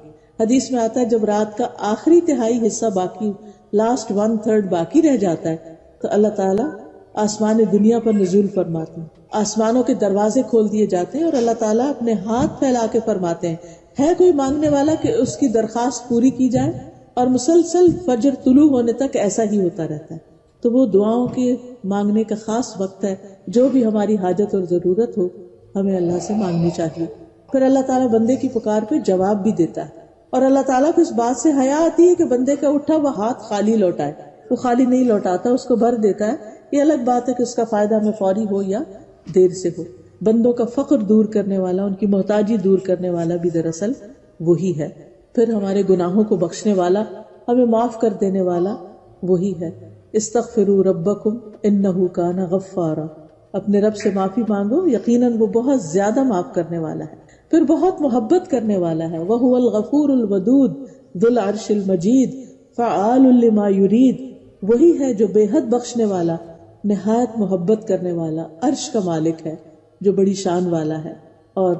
حدیث میں آتا ہے جب رات کا آخری تہائی حصہ باقی، لاسٹ 1/3 باقی رہ جاتا ہے، تو اللہ تعالیٰ آسمان دنیا پر نزول فرماتے ہیں، آسمانوں کے دروازے کھول دیے جاتے ہیں اور اللہ تعالیٰ اپنے ہاتھ پھیلا کے فرماتے ہیں ہے کوئی مانگنے والا کہ اس کی درخواست پوری کی جائے. اور مسلسل فجر طلوع ہونے تک ایسا ہی ہوتا رہتا ہے. تو وہ دعاؤں کے مانگنے کا خاص وقت ہے. جو بھی ہماری حاجت اور ضرورت ہو ہمیں اللہ سے مانگنی چاہیے. پھر اللہ تعالیٰ بندے کی پکار پہ جواب بھی دیتا ہے. اور اللہ تعالیٰ کو اس بات سے حیا آتی ہے کہ بندے کا اٹھا وہ ہاتھ خالی لوٹائے. وہ خالی نہیں لوٹاتا، اس کو بھر دیتا ہے. یہ الگ بات ہے کہ اس کا فائدہ ہمیں فوری ہو یا دیر سے ہو. بندوں کا فقر دور کرنے والا، ان کی محتاجی دور کرنے والا بھی دراصل وہی ہے. پھر ہمارے گناہوں کو بخشنے والا، ہمیں معاف کر دینے والا وہی ہے. استغفروا ربکم انہ کان غفارا، اپنے رب سے معافی مانگو، یقیناً وہ بہت زیادہ معاف کرنے والا ہے، پھر بہت محبت کرنے والا ہے. وہو الغفور الودود ذو العرش المجید فعال لما یرید، وہی ہے جو بے حد بخشنے والا، نہایت محبت کرنے والا، عرش کا مالک ہے جو بڑی شان والا ہے، اور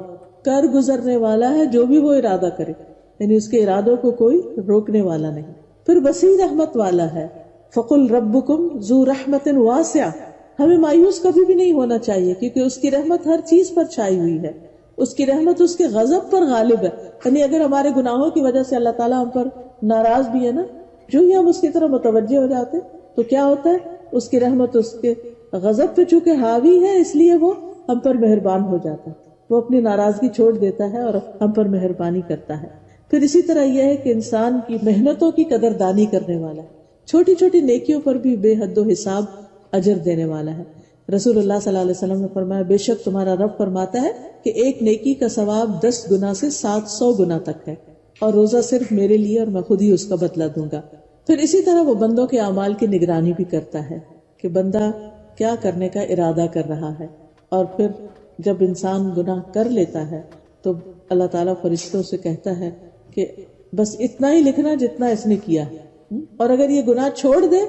کر گزرنے والا ہے جو بھی وہ ارادہ کرے، یعنی اس کے ارادوں کو کوئی روکنے والا نہیں. پھر وسیع رحمت والا ہے. فقل ربکم ذو رحمت واسعہ، ہمیں مایوس کبھی بھی نہیں ہونا چاہیے کیونکہ اس کی رحمت ہر چیز پر چھائی ہوئی ہے. اس کی رحمت اس کے غضب پر غالب ہے. یعنی اگر ہمارے گناہوں کی وجہ سے اللہ تعالیٰ ہم پر ناراض بھی ہے نا، جو ہی ہم اس کی طرف متوجہ ہو جاتے تو کیا ہوتا ہے، اس کی رحمت اس کے غضب پہ چونکہ حاوی ہے اس لیے وہ ہم پر مہربان ہو جاتا ہے. وہ اپنی ناراضگی چھوڑ دیتا ہے اور ہم پر مہربانی کرتا ہے. پھر اسی طرح یہ ہے کہ انسان کی محنتوں کی قدردانی کرنے والا ہے، چھوٹی چھوٹی نیکیوں پر بھی بے حد و حساب اجر دینے والا ہے. رسول اللہ صلی اللہ علیہ وسلم نے فرمایا بے شک تمہارا رب فرماتا ہے کہ ایک نیکی کا ثواب 10 گنا سے 700 گنا تک ہے، اور روزہ صرف میرے لیے اور میں خود ہی اس کا بدلہ دوں گا. پھر اسی طرح وہ بندوں کے اعمال کی نگرانی بھی کرتا ہے کہ بندہ کیا کرنے کا ارادہ کر رہا ہے. اور پھر جب انسان گناہ کر لیتا ہے تو اللہ تعالیٰ فرشتوں سے کہتا ہے کہ بس اتنا ہی لکھنا جتنا اس نے کیا ہے، اور اگر یہ گناہ چھوڑ دے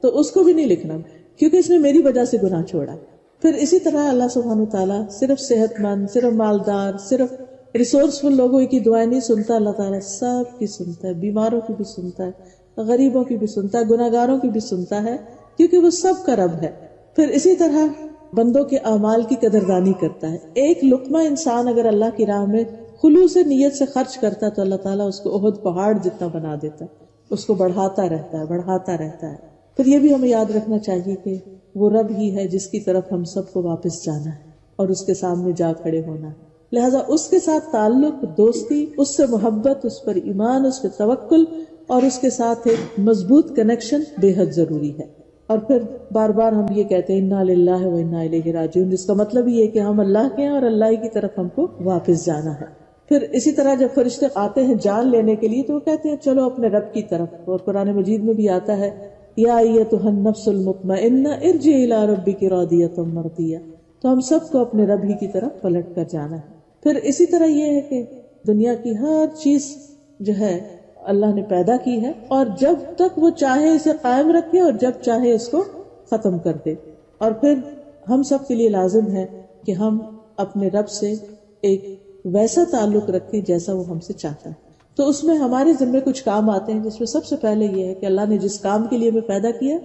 تو اس کو بھی نہیں لکھنا کیونکہ اس نے میری وجہ سے گناہ چھوڑا. پھر اسی طرح اللہ سبحانہ تعالیٰ صرف صحت مند، صرف مالدار، صرف ریسورسفل لوگوں کی دعائیں نہیں سنتا، اللہ تعالیٰ سب کی سنتا ہے، بیماروں کی بھی سنتا ہے، غریبوں کی بھی سنتا ہے، گناہگاروں کی بھی سنتا ہے، کیونکہ وہ سب کا رب ہے. پھر اسی طرح بندوں کے اعمال کی قدردانی کرتا ہے. ایک لقمہ انسان اگر اللہ کی راہ میں خلوص نیت سے خرچ کرتا ہے تو اللہ تعالیٰ اس کو احد پہاڑ جتنا بنا دیتا ہے، اس کو بڑھاتا رہتا ہے، بڑھاتا رہتا ہے. پھر یہ بھی ہمیں یاد رکھنا چاہیے کہ وہ رب ہی ہے جس کی طرف ہم سب کو واپس جانا ہے. اور اس کے سامنے جا کھڑے ہونا ہے. لہذا اس کے ساتھ تعلق، دوستی، اس سے محبت، اس پر ایمان، اس پہ توکل اور اس کے ساتھ ایک مضبوط کنیکشن بے حد ضروری ہے. اور پھر بار بار ہم یہ کہتے ہیں انا للہ و انا الیہ راجعون، جس کا مطلب یہ ہے کہ ہم اللہ کے ہیں اور اللہ کی طرف ہم کو واپس جانا ہے. پھر اسی طرح جب فرشتے آتے ہیں جان لینے کے لیے تو وہ کہتے ہیں چلو اپنے رب کی طرف. اور قرآن مجید میں بھی آتا ہے یا ایتھا النفس المطمئنہ ارجعی الی ربک راضیۃ مرضیہ. تو ہم سب کو اپنے رب ہی کی طرف پلٹ کر جانا ہے. پھر اسی طرح یہ ہے کہ دنیا کی ہر چیز جو ہے اللہ نے پیدا کی ہے، اور جب تک وہ چاہے اسے قائم رکھے اور جب چاہے اس کو ختم کر دے. اور پھر ہم سب کے لیے لازم ہے کہ ہم اپنے رب سے ایک ویسا تعلق رکھیں جیسا وہ ہم سے چاہتا ہے. تو اس میں ہمارے ذمہ کچھ کام آتے ہیں، جس میں سب سے پہلے یہ ہے کہ اللہ نے جس کام کے لیے ہمیں پیدا کیا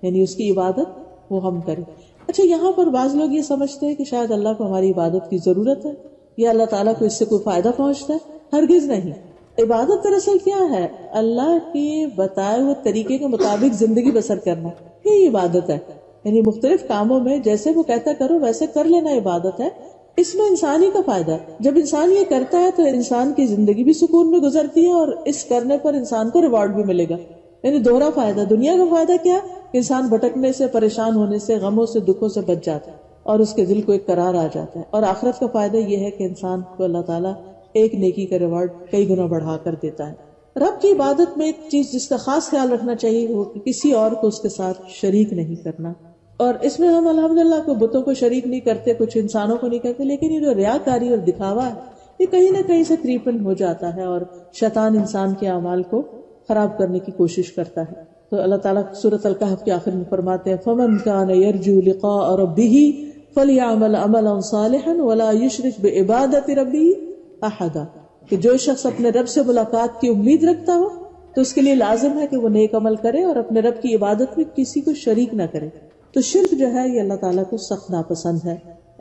یعنی اس کی عبادت وہ ہم کریں. اچھا، یہاں پر بعض لوگ یہ سمجھتے ہیں کہ شاید اللہ کو ہماری عبادت کی ضرورت ہے یا اللہ تعالیٰ کو اس سے کوئی فائدہ پہنچتا ہے. ہرگز نہیں. عبادت دراصل کیا ہے؟ اللہ کے بتائے ہوئے طریقے کے مطابق زندگی بسر کرنا، یہ عبادت ہے. یعنی مختلف کاموں میں جیسے وہ کہتا کرو ویسے کر لینا عبادت ہے. اس میں انسان ہی کا فائدہ ہے. جب انسان یہ کرتا ہے تو انسان کی زندگی بھی سکون میں گزرتی ہے اور اس کرنے پر انسان کو ریوارڈ بھی ملے گا. یعنی دوہرا فائدہ. دنیا کا فائدہ کیا؟ انسان بھٹکنے سے، پریشان ہونے سے، غموں سے، دکھوں سے بچ جاتا ہے اور اس کے دل کو ایک قرار آ جاتا ہے. اور آخرت کا فائدہ یہ ہے کہ انسان کو اللہ تعالیٰ ایک نیکی کا ریوارڈ کئی گنا بڑھا کر دیتا ہے. رب کی عبادت میں ایک چیز جس کا خاص خیال رکھنا چاہیے وہ کہ کسی اور کو اس کے ساتھ شریک نہیں کرنا. اور اس میں ہم الحمدللہ کو بتوں کو شریک نہیں کرتے، کچھ انسانوں کو نہیں کرتے، لیکن یہ جو ریاکاری اور دکھاوا ہے یہ کہیں نہ کہیں سے کریپن ہو جاتا ہے اور شیطان انسان کے اعمال کو خراب کرنے کی کوشش کرتا ہے. تو اللہ تعالیٰ سورۃ الکہف کے آخر میں فرماتے ہیں فَمَنْ كَانَ يَرْجُو لِقَاءَ رَبِّهِ فَلْيَعْمَلْ عَمَلًا صَالِحًا وَلَا يُشْرِكْ بِعِبَادَةِ رَبِّهِ أَحَدًا. کہ جو شخص اپنے رب سے ملاقات کی امید رکھتا ہو تو اس کے لیے لازم ہے کہ وہ نیک عمل کرے اور اپنے رب کی عبادت میں کسی کو شریک نہ کرے. تو شرک جو ہے یہ اللہ تعالیٰ کو سخت ناپسند ہے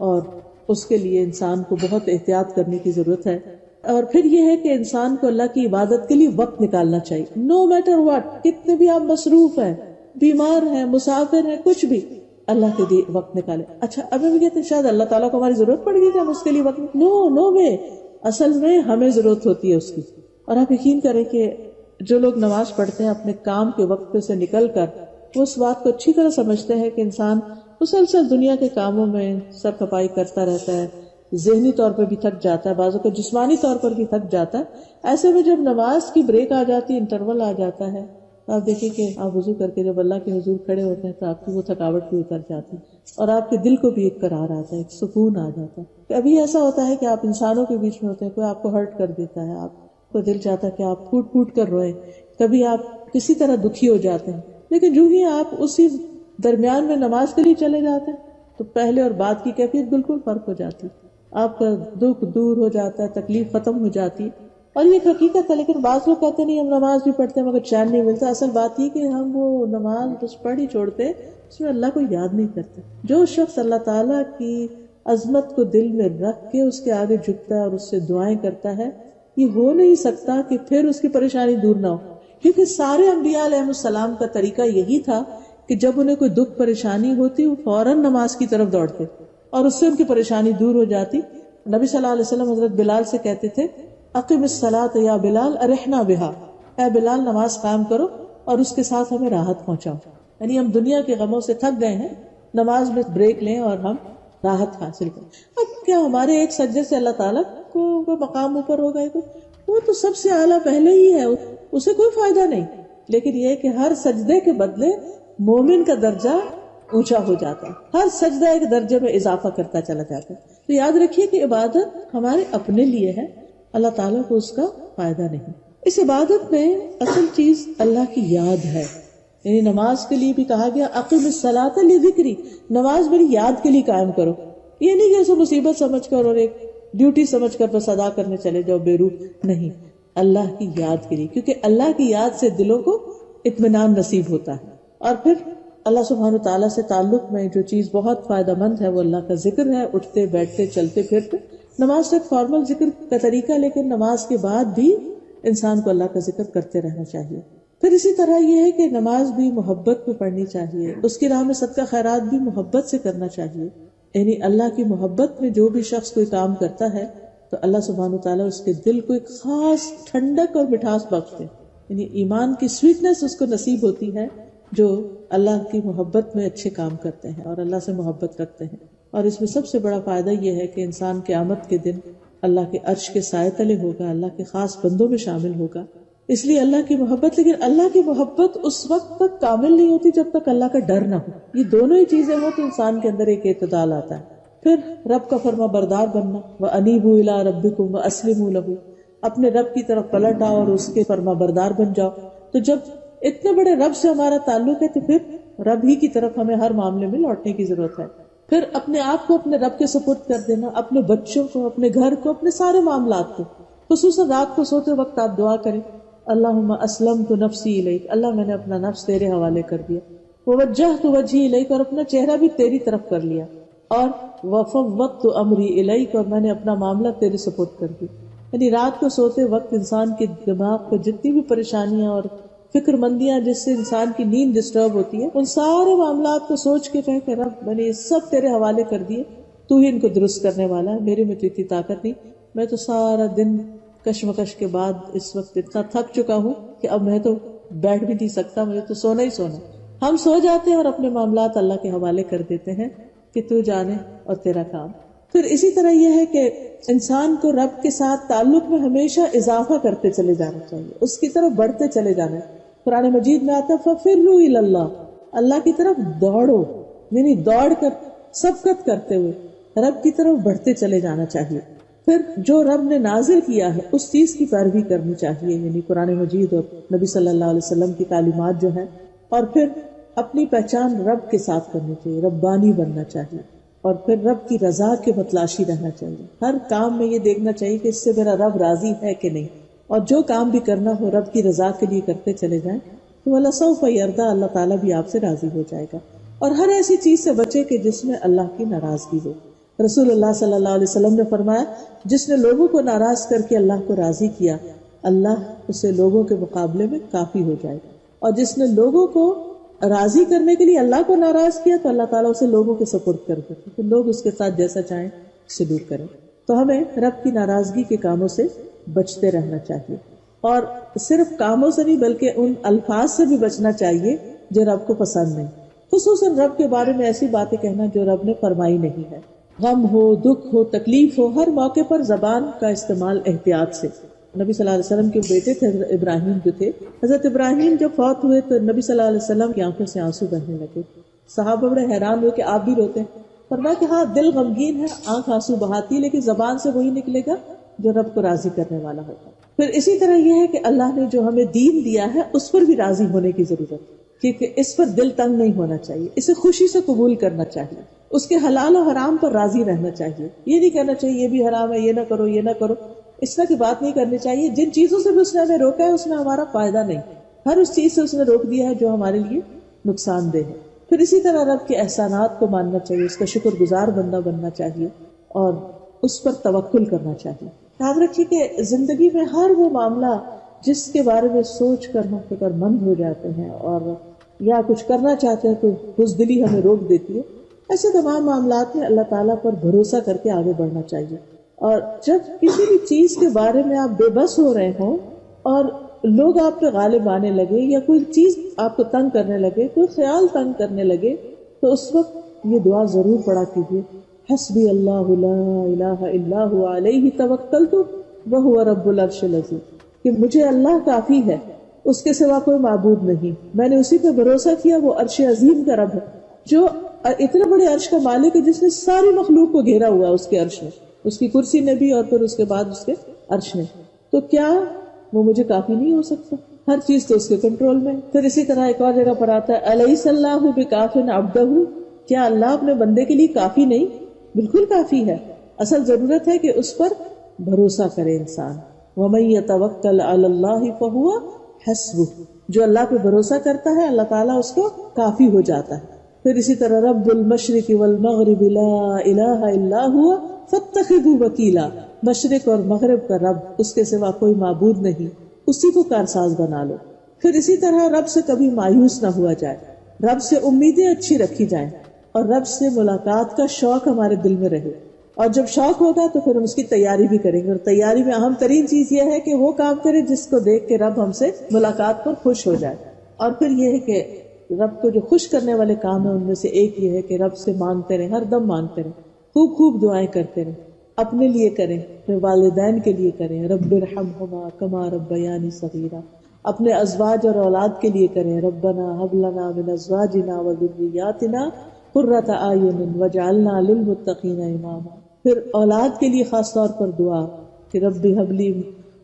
اور اس کے لیے انسان کو بہت احتیاط کرنے کی ضرورت ہے. اور پھر یہ ہے کہ انسان کو اللہ کی عبادت کے لیے وقت نکالنا چاہیے. نو میٹر واٹ، کتنے بھی آپ مصروف ہیں، بیمار ہیں، مسافر ہیں، کچھ بھی اللہ کے لیے وقت نکالے. اچھا اب ہم کہتے ہیں شاید اللہ تعالیٰ کو ہماری ضرورت پڑ گئی کہ ہم اس کے لیے وقت، نو وے. اصل میں ہمیں ضرورت ہوتی ہے اس کی. اور آپ یقین کریں کہ جو لوگ نماز پڑھتے ہیں اپنے کام کے وقت پہ سے نکل کر وہ اس بات کو اچھی طرح سمجھتے ہیں کہ انسان مسلسل دنیا کے کاموں میں سر کھپائی کرتا رہتا ہے، ذہنی طور پر بھی تھک جاتا ہے، بعضوں کو جسمانی طور پر بھی تھک جاتا ہے. ایسے میں جب نماز کی بریک آ جاتی ہے، انٹرول آ جاتا ہے، تو آپ دیکھیں کہ آپ وضو کر کے جب اللہ کے حضور کھڑے ہوتے ہیں تو آپ کی وہ تھکاوٹ بھی اتر جاتی ہے اور آپ کے دل کو بھی ایک قرار آتا ہے، ایک سکون آ جاتا ہے. ابھی ایسا ہوتا ہے کہ آپ انسانوں کے بیچ میں ہوتے ہیں، کوئی آپ کو ہرٹ کر دیتا ہے، آپ کو دل چاہتا ہے کہ آپ پھوٹ پھوٹ کر روئیں، کبھی آپ کسی طرح دکھی ہو جاتے ہیں. لیکن جو ہی آپ اسی درمیان میں نماز کے لیے چلے جاتے ہیں تو پہلے اور بعد کی کیفیت بالکل فرق ہو جاتی ہے. آپ کا دکھ دور ہو جاتا ہے، تکلیف ختم ہو جاتی ہے. اور یہ حقیقت ہے. لیکن بعض لوگ کہتے نہیں ہم نماز بھی پڑھتے ہیں مگر چین نہیں ملتا. اصل بات یہ کہ ہم وہ نماز بس پڑھ ہی چھوڑتے، اس میں اللہ کو یاد نہیں کرتے. جو شخص اللہ تعالیٰ کی عظمت کو دل میں رکھ کے اس کے آگے جھکتا ہے اور اس سے دعائیں کرتا ہے، یہ ہو نہیں سکتا کہ پھر اس کی پریشانی دور نہ ہو. کیونکہ سارے انبیاء علیہ السلام کا طریقہ یہی تھا کہ جب انہیں کوئی دکھ پریشانی ہوتی وہ فوراً نماز کی طرف دوڑتے اور اس سے ان کی پریشانی دور ہو جاتی. نبی صلی اللہ علیہ وسلم حضرت بلال سے کہتے تھے اقم الصلاۃ یا بلال ارحنا بہا، اے بلال نماز قائم کرو اور اس کے ساتھ ہمیں راحت پہنچاؤ. یعنی ہم دنیا کے غموں سے تھک گئے ہیں، نماز میں بریک لیں اور ہم راحت حاصل کریں. اب کیا ہمارے ایک سجدے سے اللہ تعالیٰ کو مقام اوپر ہوگا؟ وہ تو سب سے اعلیٰ پہلے ہی ہے، اسے کوئی فائدہ نہیں. لیکن یہ کہ ہر سجدے کے بدلے مومن کا درجہ اونچا ہو جاتا ہے، ہر سجدہ ایک درجے میں اضافہ کرتا چلا جاتا ہے. تو یاد رکھیے کہ عبادت ہمارے اپنے لیے ہے، اللہ تعالیٰ کو اس کا فائدہ نہیں. اس عبادت میں اصل چیز اللہ کی یاد ہے. یعنی نماز کے لیے بھی کہا گیا اقم الصلاۃ لذکری، نماز میری یاد کے لیے قائم کرو. یہ نہیں کہ اسے مصیبت سمجھ کر اور ایک ڈیوٹی سمجھ کر بس ادا کرنے چلے جاؤ بے روح، نہیں، اللہ کی یاد کے لیے. کیونکہ اللہ کی یاد سے دلوں کو اطمینان نصیب ہوتا ہے. اور پھر اللہ سبحانہ تعالیٰ سے تعلق میں جو چیز بہت فائدہ مند ہے وہ اللہ کا ذکر ہے. اٹھتے بیٹھتے چلتے پھرتے نماز تو ایک فارمل ذکر کا طریقہ، لیکن نماز کے بعد بھی انسان کو اللہ کا ذکر کرتے رہنا چاہیے. پھر اسی طرح یہ ہے کہ نماز بھی محبت میں پڑھنی چاہیے، اس کی راہ میں صدقہ خیرات بھی محبت سے کرنا چاہیے. یعنی اللہ کی محبت میں جو بھی شخص کوئی کام کرتا ہے تو اللہ سبحانہ وتعالیٰ اس کے دل کو ایک خاص ٹھنڈک اور مٹھاس بخشتے ہیں، یعنی ایمان کی سویٹنس اس کو نصیب ہوتی ہے جو اللہ کی محبت میں اچھے کام کرتے ہیں اور اللہ سے محبت رکھتے ہیں. اور اس میں سب سے بڑا فائدہ یہ ہے کہ انسان قیامت کے دن اللہ کے عرش کے سائے تلے ہوگا، اللہ کے خاص بندوں میں شامل ہوگا. اس لیے اللہ کی محبت، لیکن اللہ کی محبت اس وقت تک کامل نہیں ہوتی جب تک اللہ کا ڈر نہ ہو. یہ دونوں ہی چیزیں ہو تو انسان کے اندر ایک اعتدال آتا ہے. پھر رب کا فرما بردار بننا، وَأَنِيبُوا إِلَىٰ رَبِّكُمْ وَأَسْلِمُوا لَهُ، اپنے رب کی طرف پلٹ آؤ اور اس کے فرما بردار بن جاؤ. تو جب اتنے بڑے رب سے ہمارا تعلق ہے تو پھر رب ہی کی طرف ہمیں ہر معاملے میں لوٹنے کی ضرورت ہے. پھر اپنے آپ کو اپنے رب کے سپرد کر دینا، اپنے بچوں کو، اپنے گھر کو، اپنے سارے معاملات کو. خصوصاً رات کو سوتے وقت آپ دعا کریں، اللہم اسلمت نفسی الیک، اللہ میں نے اپنا نفس تیرے حوالے کر دیا. ووجہت وجہی الیک، اور اپنا چہرہ بھی تیری طرف کر لیا. اور وفوضت امری الیک، اور میں نے اپنا معاملہ تیرے سپرد کر دیا. یعنی رات کو سوتے وقت انسان کے دماغ کو جتنی بھی پریشانیاں اور فکر مندیاں جس سے انسان کی نیند ڈسٹرب ہوتی ہے، ان سارے معاملات کو سوچ کے کہے کہ رب میں نے یہ سب تیرے حوالے کر دیے، تو ہی ان کو درست کرنے والا ہے، میرے میں تو اتنی طاقت نہیں. میں تو سارا دن کشمکش کے بعد اس وقت اتنا تھک چکا ہوں کہ اب میں تو بیٹھ بھی نہیں سکتا، مجھے تو سونا ہی سونا. ہم سو جاتے ہیں اور اپنے معاملات اللہ کے حوالے کر دیتے ہیں کہ تو جانے اور تیرا کام. پھر اسی طرح یہ ہے کہ انسان کو رب کے ساتھ تعلق میں ہمیشہ اضافہ کرتے چلے جانا چاہیے، اس کی طرف بڑھتے چلے جانا. قرآن مجید میں آتا ہے فَفِرُّوا إِلَى اللَّهِ، اللہ کی طرف دوڑو، یعنی دوڑ کر سبقت کرتے ہوئے رب کی طرف بڑھتے چلے جانا چاہیے. پھر جو رب نے نازل کیا ہے اس چیز کی پیروی کرنی چاہیے، یعنی قرآن مجید اور نبی صلی اللہ علیہ وسلم کی تعلیمات جو ہیں. اور پھر اپنی پہچان رب کے ساتھ کرنی چاہیے، ربانی بننا چاہیے. اور پھر رب کی رضا کے متلاشی رہنا چاہیے. ہر کام میں یہ دیکھنا چاہیے کہ اس سے میرا رب راضی ہے کہ نہیں، اور جو کام بھی کرنا ہو رب کی رضا کے لیے کرتے چلے جائیں تو وَلَسَوْفَ يَرْضَىٰ، اللہ تعالیٰ بھی آپ سے راضی ہو جائے گا. اور ہر ایسی چیز سے بچے کہ جس میں اللہ کی ناراضگی ہو. رسول اللہ صلی اللہ علیہ وسلم نے فرمایا جس نے لوگوں کو ناراض کر کے اللہ کو راضی کیا، اللہ اسے لوگوں کے مقابلے میں کافی ہو جائے گا. اور جس نے لوگوں کو راضی کرنے کے لیے اللہ کو ناراض کیا تو اللہ تعالیٰ اسے لوگوں کے سپرد کر دیتے کہ لوگ اس کے ساتھ جیسا چاہیں سلوک کریں. تو ہمیں رب کی ناراضگی کے کاموں سے بچتے رہنا چاہیے، اور صرف کاموں سے نہیں بلکہ ان الفاظ سے بھی بچنا چاہیے جو رب کو پسند نہیں. خصوصاً رب کے بارے میں ایسی باتیں کہنا جو رب نے فرمائی نہیں ہے. غم ہو، دکھ ہو، تکلیف ہو، ہر موقع پر زبان کا استعمال احتیاط سے. نبی صلی اللہ علیہ وسلم کے بیٹے تھے حضرت ابراہیم جو تھے، حضرت ابراہیم جب فوت ہوئے تو نبی صلی اللہ علیہ وسلم کی آنکھوں سے آنسو بہنے لگے. صحابہ بڑے حیران ہوئے کہ آپ بھی روتے ہیں. فرمایا کہ ہاں دل غمگین ہے، آنکھ آنسو بہاتی، لیکن زبان سے وہی نکلے گا جو رب کو راضی کرنے والا ہوگا. پھر اسی طرح یہ ہے کہ اللہ نے جو ہمیں دین دیا ہے اس پر بھی راضی ہونے کی ضرورت ہے، کیونکہ اس پر دل تنگ نہیں ہونا چاہیے، اسے خوشی سے قبول کرنا چاہیے، اس کے حلال و حرام پر راضی رہنا چاہیے. یہ نہیں کہنا چاہیے یہ بھی حرام ہے، یہ نہ کرو، یہ نہ کرو، اس طرح کی بات نہیں کرنی چاہیے. جن چیزوں سے بھی اس نے ہمیں روکا ہے اس میں ہمارا فائدہ نہیں، ہر اس چیز سے اس نے روک دیا ہے جو ہمارے لیے نقصان دہ ہے. پھر اسی طرح رب کے احسانات کو ماننا چاہیے، اس کا شکر گزار بندہ بننا چاہیے اور اس پر توکل کرنا چاہیے. یاد رکھیے کہ زندگی میں ہر وہ معاملہ جس کے بارے میں سوچ کر ہم فکر مند ہو جاتے ہیں اور یا کچھ کرنا چاہتے ہیں تو بزدلی ہمیں روک دیتی ہے، ایسے تمام معاملات میں اللہ تعالیٰ پر بھروسہ کر کے آگے بڑھنا چاہیے. اور جب کسی بھی چیز کے بارے میں آپ بے بس ہو رہے ہوں اور لوگ آپ پہ غالب آنے لگے یا کوئی چیز آپ کو تنگ کرنے لگے، کوئی خیال تنگ کرنے لگے، تو اس وقت یہ دعا ضرور پڑھا کیجیے، حسبی اللہ لا الہ الا هو علیہ توکلت وہو رب العرش العظیم، کہ مجھے اللہ کافی ہے، اس کے سوا کوئی معبود نہیں، میں نے اسی پہ بھروسہ کیا، وہ عرش عظیم کا رب ہے جو اتنے بڑے عرش کا مالک ہے جس نے ساری مخلوق کو گھیرا ہوا ہے اس کے عرش میں، اس کی کرسی نے بھی اور پھر اس کے بعد اس کے عرش نے. تو کیا وہ مجھے کافی نہیں ہو سکتا؟ ہر چیز تو اس کے کنٹرول میں. پھر اسی طرح ایک اور جگہ پر آتا ہے الیس اللہ بکاف عبدہ، کیا اللہ اپنے بندے کے لیے کافی نہیں؟ بالکل کافی ہے. اصل ضرورت ہے کہ اس پر بھروسہ کرے انسان. ومن یتوکل علی اللہ فہو حسبہ، جو اللہ پہ بھروسہ کرتا ہے اللہ تعالیٰ اس کو کافی ہو جاتا ہے. پھر اسی طرح رب المشرق والمغرب لا الہ الا هو فاتخذوا وکیلا، مشرق اور مغرب کا رب، اس کے سوا کوئی معبود نہیں، اسی کو کارساز بنا لو. پھر اسی طرح رب سے کبھی مایوس نہ ہوا جائے، رب سے امیدیں اچھی رکھی جائیں، اور رب سے ملاقات کا شوق ہمارے دل میں رہے. اور جب شوق ہوگا تو پھر ہم اس کی تیاری بھی کریں گے, اور تیاری میں اہم ترین چیز یہ ہے کہ وہ کام کریں جس کو دیکھ کے رب ہم سے ملاقات پر خوش ہو جائے. اور پھر یہ ہے کہ رب کو جو خوش کرنے والے کام ہیں ان میں سے ایک یہ ہے کہ رب سے مانگتے رہیں, ہر دم مانگتے رہیں, خوب خوب دعائیں کرتے رہیں, اپنے لیے کریں, پھر والدین کے لیے کریں, رب ارحمہما کما ربیانی صغیرا, اپنے ازواج اور اولاد کے لیے کریں, ربنا ھب لنا من ازواجنا وذریاتنا قرۃ اعین واجعلنا للمتقین اماما. پھر اولاد کے لیے خاص طور پر دعا کہ رب ھب لی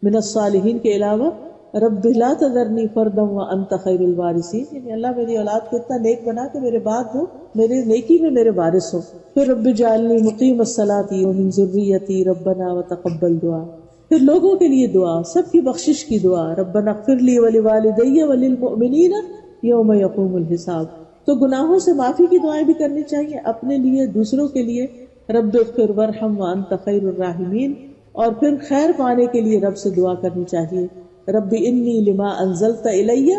من الصالحین کے علاوہ رب لا تذرنی فردا وانت خیر الوارثین, یعنی اللہ میری اولاد کو اتنا نیک بنا کہ میرے بعد وہ میرے نیکی میں میرے وارث ہو. پھر رب اجعلنی مقیم الصلاۃ ومن ذریتی ربنا وتقبل دعا. پھر لوگوں کے لیے دعا, سب کی بخشش کی دعا, ربنا اغفر لی ولوالدی وللمؤمنین یوم یقوم الحساب. تو گناہوں سے معافی کی دعائیں بھی کرنی چاہیے, اپنے لیے, دوسروں کے لیے, رب اغفر وارحم وانت خیر الراحمین. اور پھر خیر پانے کے لیے رب سے دعا کرنی چاہیے, رب انی لما انزلت الی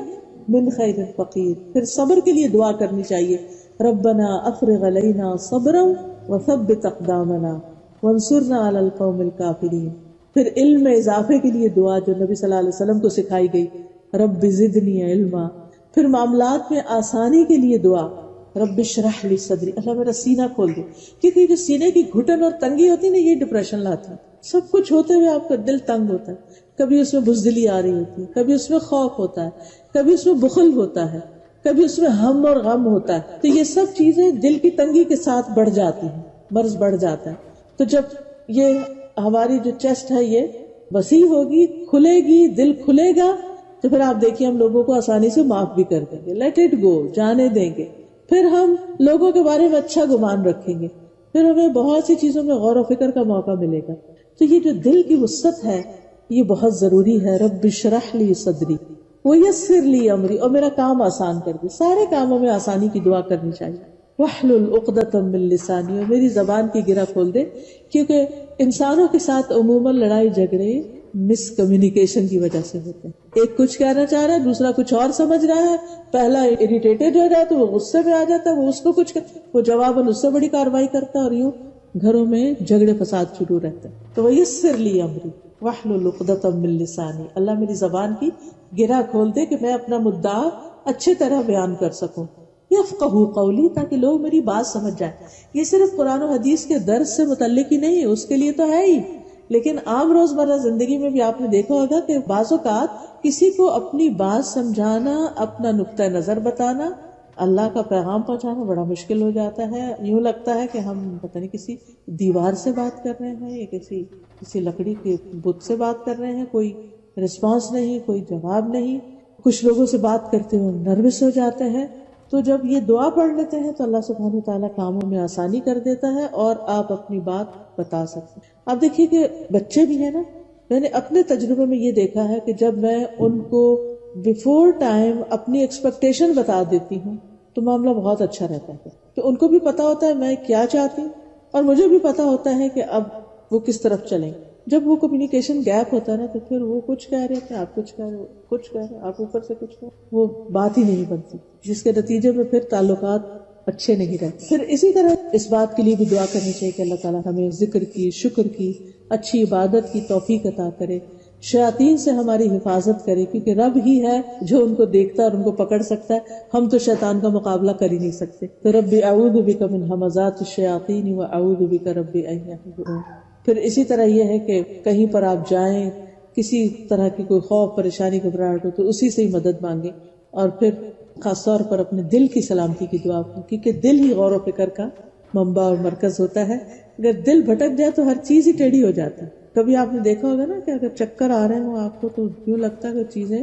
من خیر فقیر. پھر صبر کے لیے دعا کرنی چاہیے, ربنا افرغ علینا صبرا وثبت اقدامنا وانصرنا علی القوم الکافرین. پھر علم میں اضافے کے لیے دعا جو نبی صلی اللہ علیہ وسلم کو سکھائی گئی, رب زدنی علما. پھر معاملات میں آسانی کے لیے دعا, رب اشرح لی صدری, اللہ میرا سینہ کھول دے, کیونکہ جو سینے کی گھٹن اور تنگی ہوتی ہے نا, یہ ڈپریشن لاتی ہے. سب کچھ ہوتے ہوئے آپ کا دل تنگ ہوتا ہے, کبھی اس میں بزدلی آ رہی ہوتی ہے, کبھی اس میں خوف ہوتا ہے, کبھی اس میں بخل ہوتا ہے, کبھی اس میں ہم اور غم ہوتا ہے. تو یہ سب چیزیں دل کی تنگی کے ساتھ بڑھ جاتی ہیں, مرض بڑھ جاتا ہے. تو جب یہ ہماری جو چیسٹ ہے یہ وسیع ہوگی, کھلے گی, دل کھلے گا, تو پھر آپ دیکھیے ہم لوگوں کو آسانی سے معاف بھی کر دیں گے, لیٹ اٹ گو, جانے دیں گے. پھر ہم لوگوں کے بارے میں اچھا گمان رکھیں گے, پھر ہمیں بہت سی چیزوں میں غور و فکر کا موقع ملے گا. تو یہ جو دل کی وسعت ہے یہ بہت ضروری ہے. رب اشرح لی صدری ویسر لی امری, اور میرا کام آسان کر دے. سارے کاموں میں آسانی کی دعا کرنی چاہیے. واحلل عقدۃ من لسانی, اور میری زبان کی گرہ کھول دے, کیونکہ انسانوں کے ساتھ عموماً لڑائی جھگڑے مس کمیونیکیشن کی وجہ سے ہوتے ہیں. ایک کچھ کہنا چاہ رہا ہے, دوسرا کچھ اور سمجھ رہا ہے, پہلا اریٹیٹڈ ہو جائے تو وہ غصے میں آ جاتا ہے, وہ اس کو کچھ وہ جواباً اس سے بڑی کارروائی کرتا ہے, اور یوں گھروں میں جھگڑے فساد شروع رہتے ہیں. تو ویسر لی امری واحلل عقدۃ من لسانی, اللہ میری زبان کی گرہ کھول دے کہ میں اپنا مدعا اچھے طرح بیان کر سکوں. یفقہوا قولی, تاکہ لوگ میری بات سمجھ جائیں. یہ صرف قرآن و حدیث کے درس سے متعلق ہی نہیں ہے, اس کے لیے تو ہے ہی, لیکن عام روزمرہ زندگی میں بھی آپ نے دیکھا ہوگا کہ بعض اوقات کسی کو اپنی بات سمجھانا, اپنا نقطہ نظر بتانا, اللہ کا پیغام پہنچانا بڑا مشکل ہو جاتا ہے. یوں لگتا ہے کہ ہم پتہ نہیں کسی دیوار سے بات کر رہے ہیں یا کسی لکڑی کے بت سے بات کر رہے ہیں, کوئی رسپانس نہیں, کوئی جواب نہیں. کچھ لوگوں سے بات کرتے ہوئے نروس ہو جاتے ہیں. تو جب یہ دعا پڑھ لیتے ہیں تو اللہ سبحانہ وتعالیٰ کاموں میں آسانی کر دیتا ہے اور آپ اپنی بات بتا سکتے ہیں. آپ دیکھیے کہ بچے بھی ہیں نا, میں نے اپنے تجربے میں یہ دیکھا ہے کہ جب میں ان کو بیفور ٹائم اپنی ایکسپیکٹیشن بتا دیتی ہوں تو معاملہ بہت اچھا رہتا ہے, کہ ان کو بھی پتا ہوتا ہے میں کیا چاہتی ہوں, اور مجھے بھی پتا ہوتا ہے کہ اب وہ کس طرف چلیں. جب وہ کمیونیکیشن گیپ ہوتا ہے نا تو پھر وہ کچھ کہہ رہے تھے, آپ کچھ کہہ رہے, کچھ کہہ رہے, آپ اوپر سے کچھ کہہ رہے, وہ بات ہی نہیں بنتی, جس کے نتیجے میں پھر تعلقات اچھے نہیں رہتے. پھر اسی طرح اس بات کے لیے بھی دعا کرنی چاہیے کہ اللہ تعالیٰ ہمیں ذکر کی, شکر کی, اچھی عبادت کی توفیق عطا کرے, شیاطین سے ہماری حفاظت کرے, کیونکہ رب ہی ہے جو ان کو دیکھتا ہے اور ان کو پکڑ سکتا ہے. ہم تو شیطان کا مقابلہ کر ہی نہیں سکتے. تو رب اعوذ بک من ہمزات الشیاطین واعوذ بک رب ان یحضرون. پھر اسی طرح یہ ہے کہ کہیں پر آپ جائیں, کسی طرح کی کوئی خوف, پریشانی, گھبراہٹ ہو تو اسی سے ہی مدد مانگیں. اور پھر خاص طور پر اپنے دل کی سلامتی کی دعا کریں, کیونکہ دل ہی غور و فکر کا منبع اور مرکز ہوتا ہے. اگر دل بھٹک جائے تو ہر چیز ہی ٹیڑھی ہو جاتی ہے. کبھی آپ نے دیکھا ہوگا نا کہ اگر چکر آ رہے ہوں آپ کو تو یوں لگتا ہے کہ چیزیں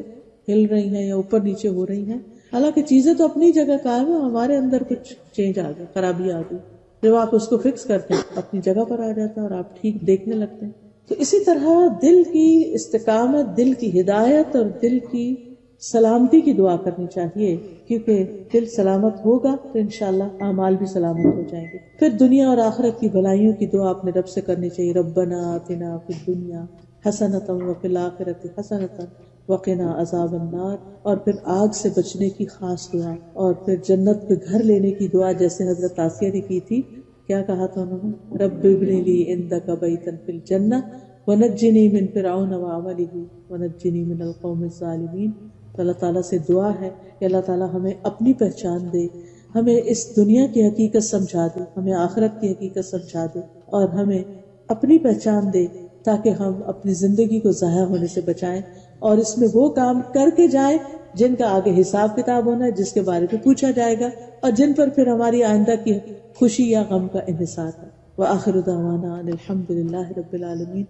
ہل رہی ہیں یا اوپر نیچے ہو رہی ہیں, حالانکہ چیزیں تو اپنی جگہ قائم ہیں, ہمارے اندر کچھ چینج آ گیا, خرابی آ گئی. جب آپ اس کو فکس کرتے ہیں اپنی جگہ پر آ جاتا ہے اور آپ ٹھیک دیکھنے لگتے ہیں. تو اسی طرح دل کی استقامت, دل کی ہدایت اور دل کی سلامتی کی دعا کرنی چاہیے, کیونکہ دل سلامت ہوگا تو انشاءاللہ اعمال بھی سلامت ہو جائیں گے. پھر دنیا اور آخرت کی بھلائیوں کی دعا اپنے رب سے کرنی چاہیے. ربنا آتنا فی الدنیا حسنۃ وفی الآخرۃ حسنۃ وقنا عذاب النار، اور پھر آگ سے بچنے کی خاص دعا، اور پھر جنت پہ گھر لینے کی دعا جیسے حضرت آسیہ نے کی تھی. کیا کہا تھا انہوں نے؟ رب ابن لی عندک بیتا فی الجنہ ونجنی من فرعون وعملہ ونجنی من القوم الظالمین. تو اللہ تعالیٰ سے دعا ہے کہ اللہ تعالیٰ ہمیں اپنی پہچان دے، ہمیں اس دنیا کی حقیقت سمجھا دے، ہمیں آخرت کی حقیقت سمجھا دے، اور ہمیں اپنی پہچان دے تاکہ ہم اپنی زندگی کو ضائع ہونے سے بچائیں اور اس میں وہ کام کر کے جائیں جن کا آگے حساب کتاب ہونا ہے، جس کے بارے میں پوچھا جائے گا، اور جن پر پھر ہماری آئندہ کی خوشی یا غم کا انحصار ہے. وآخر دعوانا ان الحمد للہ رب العالمین.